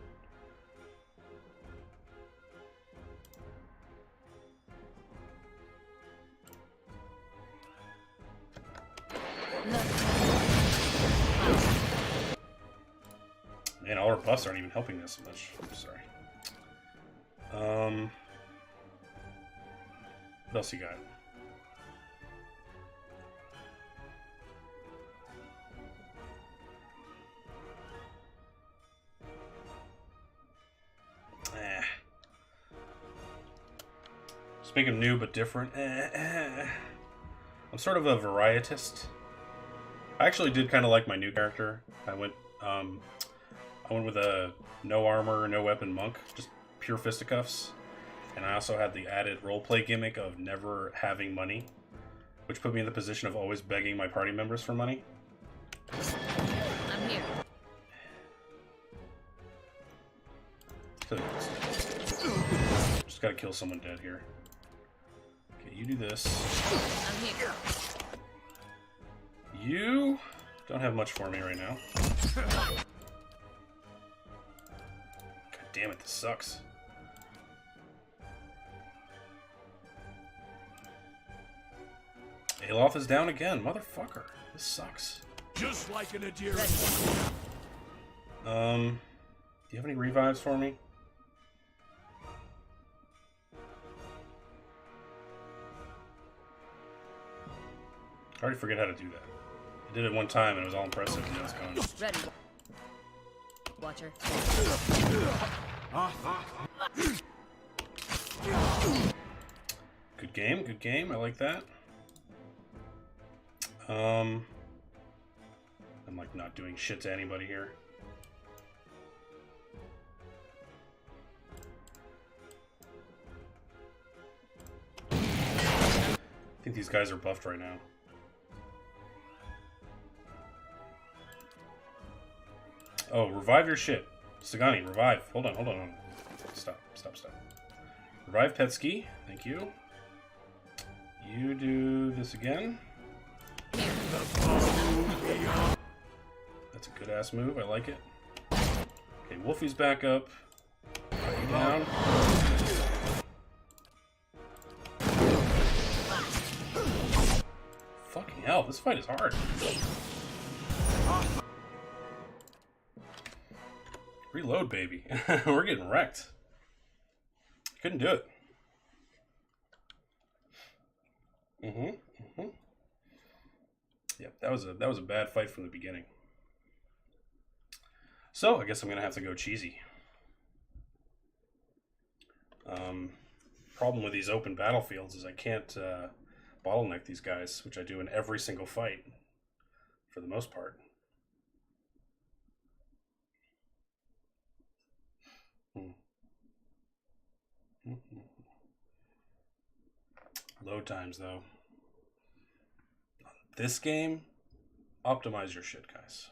Man, all our buffs aren't even helping this much. I'm sorry. What else you got? Just make them new but different. I'm sort of a varietist. I actually did kind of like my new character. I went with a no armor, no weapon monk, just pure fisticuffs. And I also had the added roleplay gimmick of never having money, which put me in the position of always begging my party members for money. I'm here. Just gotta kill someone dead here. Okay, you do this. I'm here. You don't have much for me right now. God damn it, this sucks. Aloth is down again, motherfucker. This sucks. Just like an Adir. Do you have any revives for me? I already forget how to do that. I did it one time and it was all impressive and now it's gone. Ready. Watcher. Good game, good game. I like that. I'm like not doing shit to anybody here. I think these guys are buffed right now. Oh, revive your shit. Sagani, revive. Hold on. Stop. Revive Petsky. Thank you. you do this again. That's a good ass move. I like it. Okay, Wolfie's back up. Are you down? Fucking hell, this fight is hard. Reload, baby. We're getting wrecked. Couldn't do it. Yep, that was a bad fight from the beginning. So I guess I'm gonna have to go cheesy. Problem with these open battlefields is I can't bottleneck these guys, which I do in every single fight, for the most part. Load times, though. This game, optimize your shit, guys.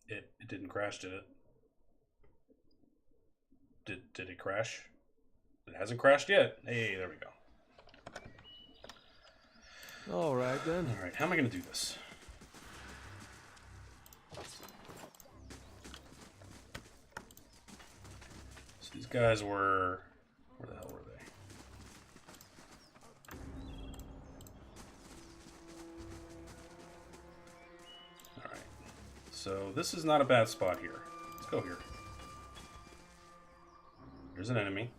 It didn't crash, did it? Did it crash? It hasn't crashed yet. Hey, there we go. All right, then. All right, how am I going to do this? So these guys were... Where the hell were they? All right. So this is not a bad spot here. Let's go here. There's an enemy.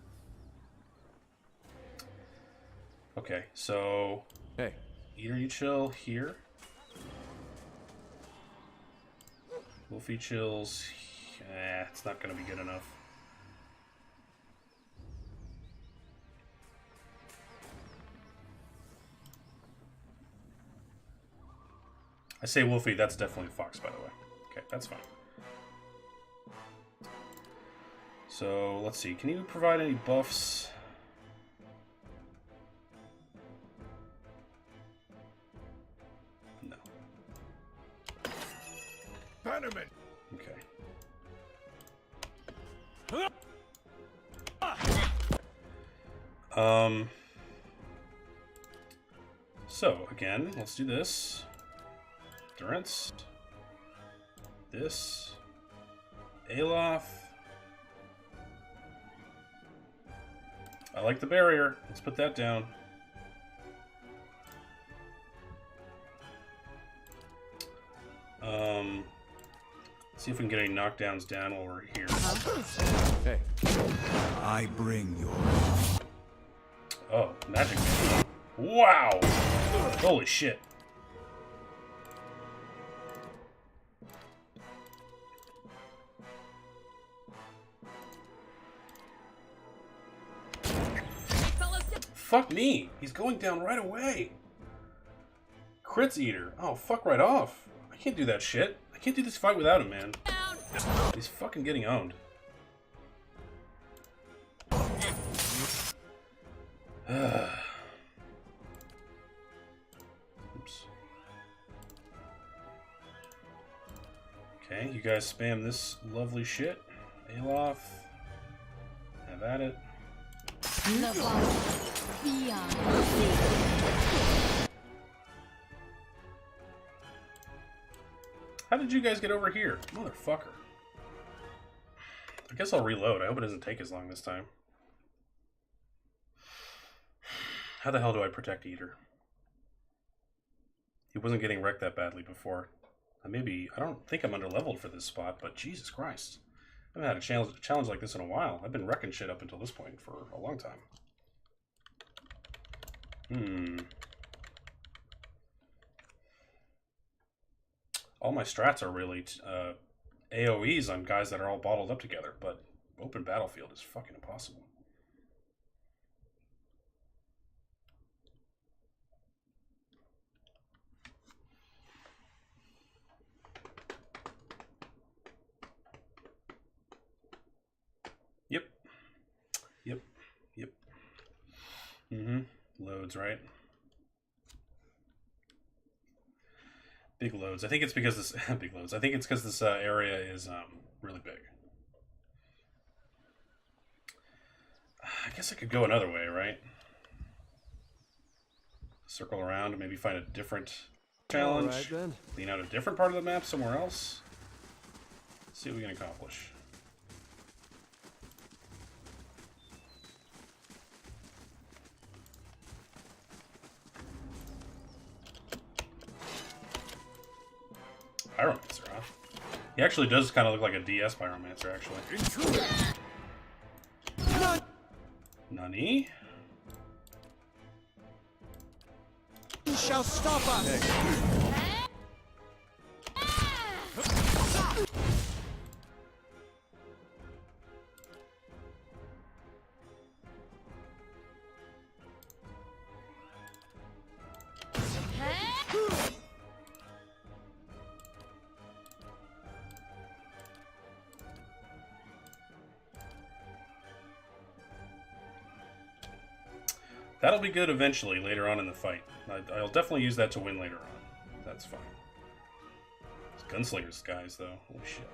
Okay, so... Hey. Eater, you chill here. Wolfie chills. It's not going to be good enough. I say Wolfie, that's definitely Fox, by the way. Okay, that's fine. So, let's see. Can you provide any buffs? No. Bannerman! Okay. So, again, let's do this. Durance. This. Alof. I like the barrier. Let's put that down. See if we can get any knockdowns down while we're here. Hey. I bring your... Oh, magic. Wow! Holy shit. Fuck me! He's going down right away! Crits Eater. Oh, fuck right off. I can't do that shit. I can't do this fight without him, man. He's fucking getting owned. Oops. Okay, you guys spam this lovely shit. Alof. Have at it. How did you guys get over here? Motherfucker. I guess I'll reload. I hope it doesn't take as long this time. How the hell do I protect Eater? He wasn't getting wrecked that badly before. I don't think I'm underleveled for this spot, but Jesus Christ. I haven't had a challenge like this in a while. I've been wrecking shit up until this point for a long time. All my strats are really AoEs on guys that are all bottled up together, but open battlefield is fucking impossible. Yep. Loads, right? Big loads. I think it's because this big loads. I think it's because this area is really big. guess I could go another way, right? Circle around and maybe find a different challenge. All right, then. Clean out a different part of the map somewhere else. Let's see what we can accomplish. Pyromancer, huh? He actually does kind of look like a DS Pyromancer, actually. Nani? You shall stop us! That'll be good eventually, later on in the fight. I'll definitely use that to win later on. That's fine. It's gunslinger disguise, though. Holy shit.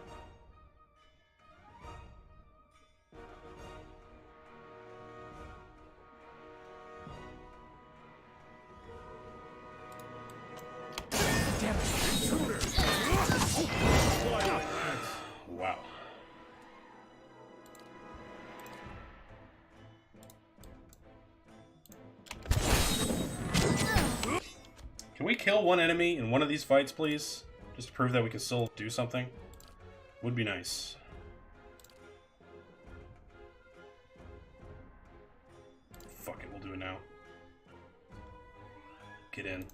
Wow. Can we kill one enemy in one of these fights, please? Just to prove that we can still do something? Would be nice. Fuck it, we'll do it now. Get in.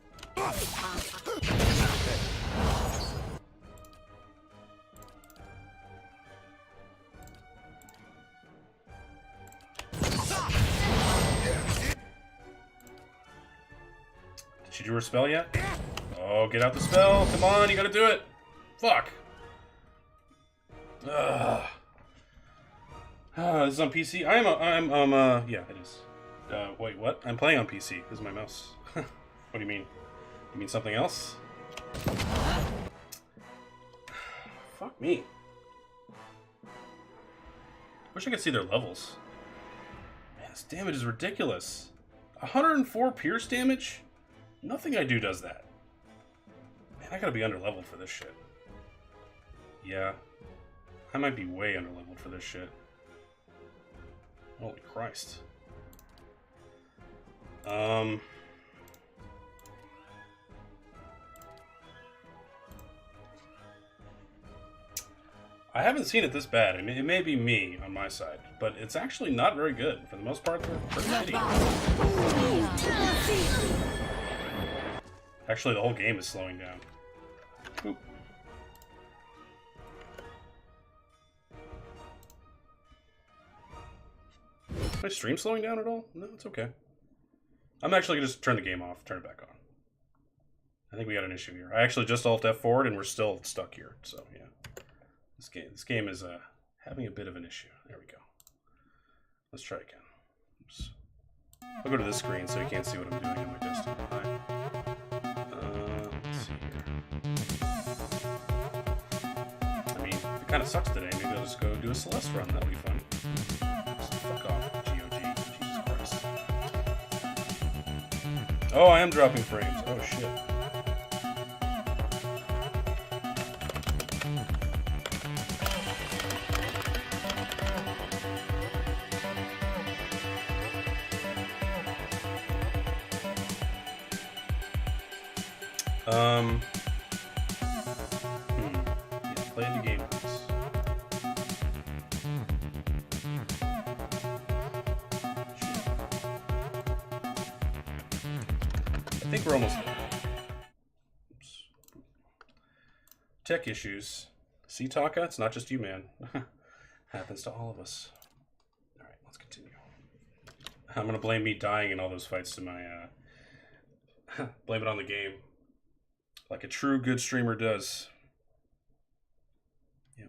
Did she do her spell yet? Oh, get out the spell. Come on, you gotta do it. Fuck. Ugh. This is on PC. Yeah, it is. Wait, what? I'm playing on PC. This is my mouse. What do you mean? You mean something else? Fuck me. Wish I could see their levels. Man, this damage is ridiculous. 104 pierce damage? Nothing I do does that. Man, I gotta be underleveled for this shit. Yeah. I might be way underleveled for this shit. Holy Christ. I haven't seen it this bad. I mean, it may be me on my side, but it's actually not very good. For the most part, they're pretty shitty. Actually, the whole game is slowing down. Oop. Is my stream slowing down at all? No, it's okay. I'm actually going to just turn the game off, turn it back on. I think we got an issue here. I actually just Alt F4'd and we're still stuck here, so yeah. This game is having a bit of an issue. There we go. Let's try again. Oops. I'll go to this screen so you can't see what I'm doing on my desktop. Let's see here. I mean, it kind of sucks today. Maybe I'll just go do a Celeste run. That'll be fun. Just fuck off, GOG. Jesus Christ. Oh, I am dropping frames. Oh, shit. Yeah, play the game, please. I think we're almost there. Oops. Tech issues. See, Taka? It's not just you, man. Happens to all of us. Alright, let's continue. I'm gonna blame me dying in all those fights to my, blame it on the game. Like a true good streamer does. Yep.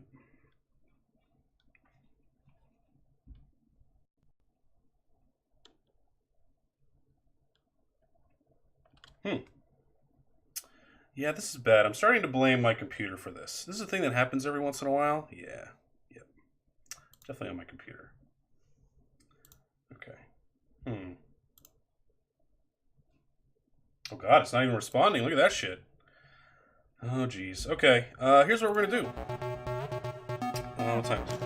Yeah, this is bad. I'm starting to blame my computer for this. This is a thing that happens every once in a while. Yeah. Yep. Definitely on my computer. Okay. Oh god, it's not even responding. Look at that shit. Oh jeez. Okay, here's what we're gonna do. What time is it?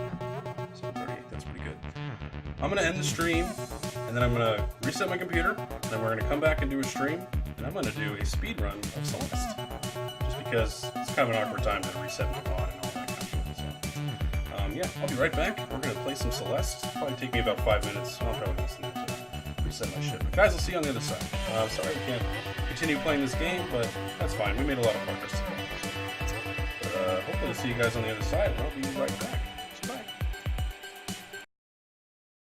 7:38. That's pretty good. I'm gonna end the stream, and then I'm gonna reset my computer, and then we're gonna come back and do a stream, and I'm gonna do a speed run of Celeste. Just because it's kind of an awkward time to reset my mod and all that kind of shit. So, yeah, I'll be right back. We're gonna play some Celeste. Probably take me about 5 minutes. I'll probably listen to reset my shit. But guys, I'll see you on the other side. Sorry we can't continue playing this game, but that's fine. We made a lot of progress today. But hopefully I'll see you guys on the other side, and I'll be right back.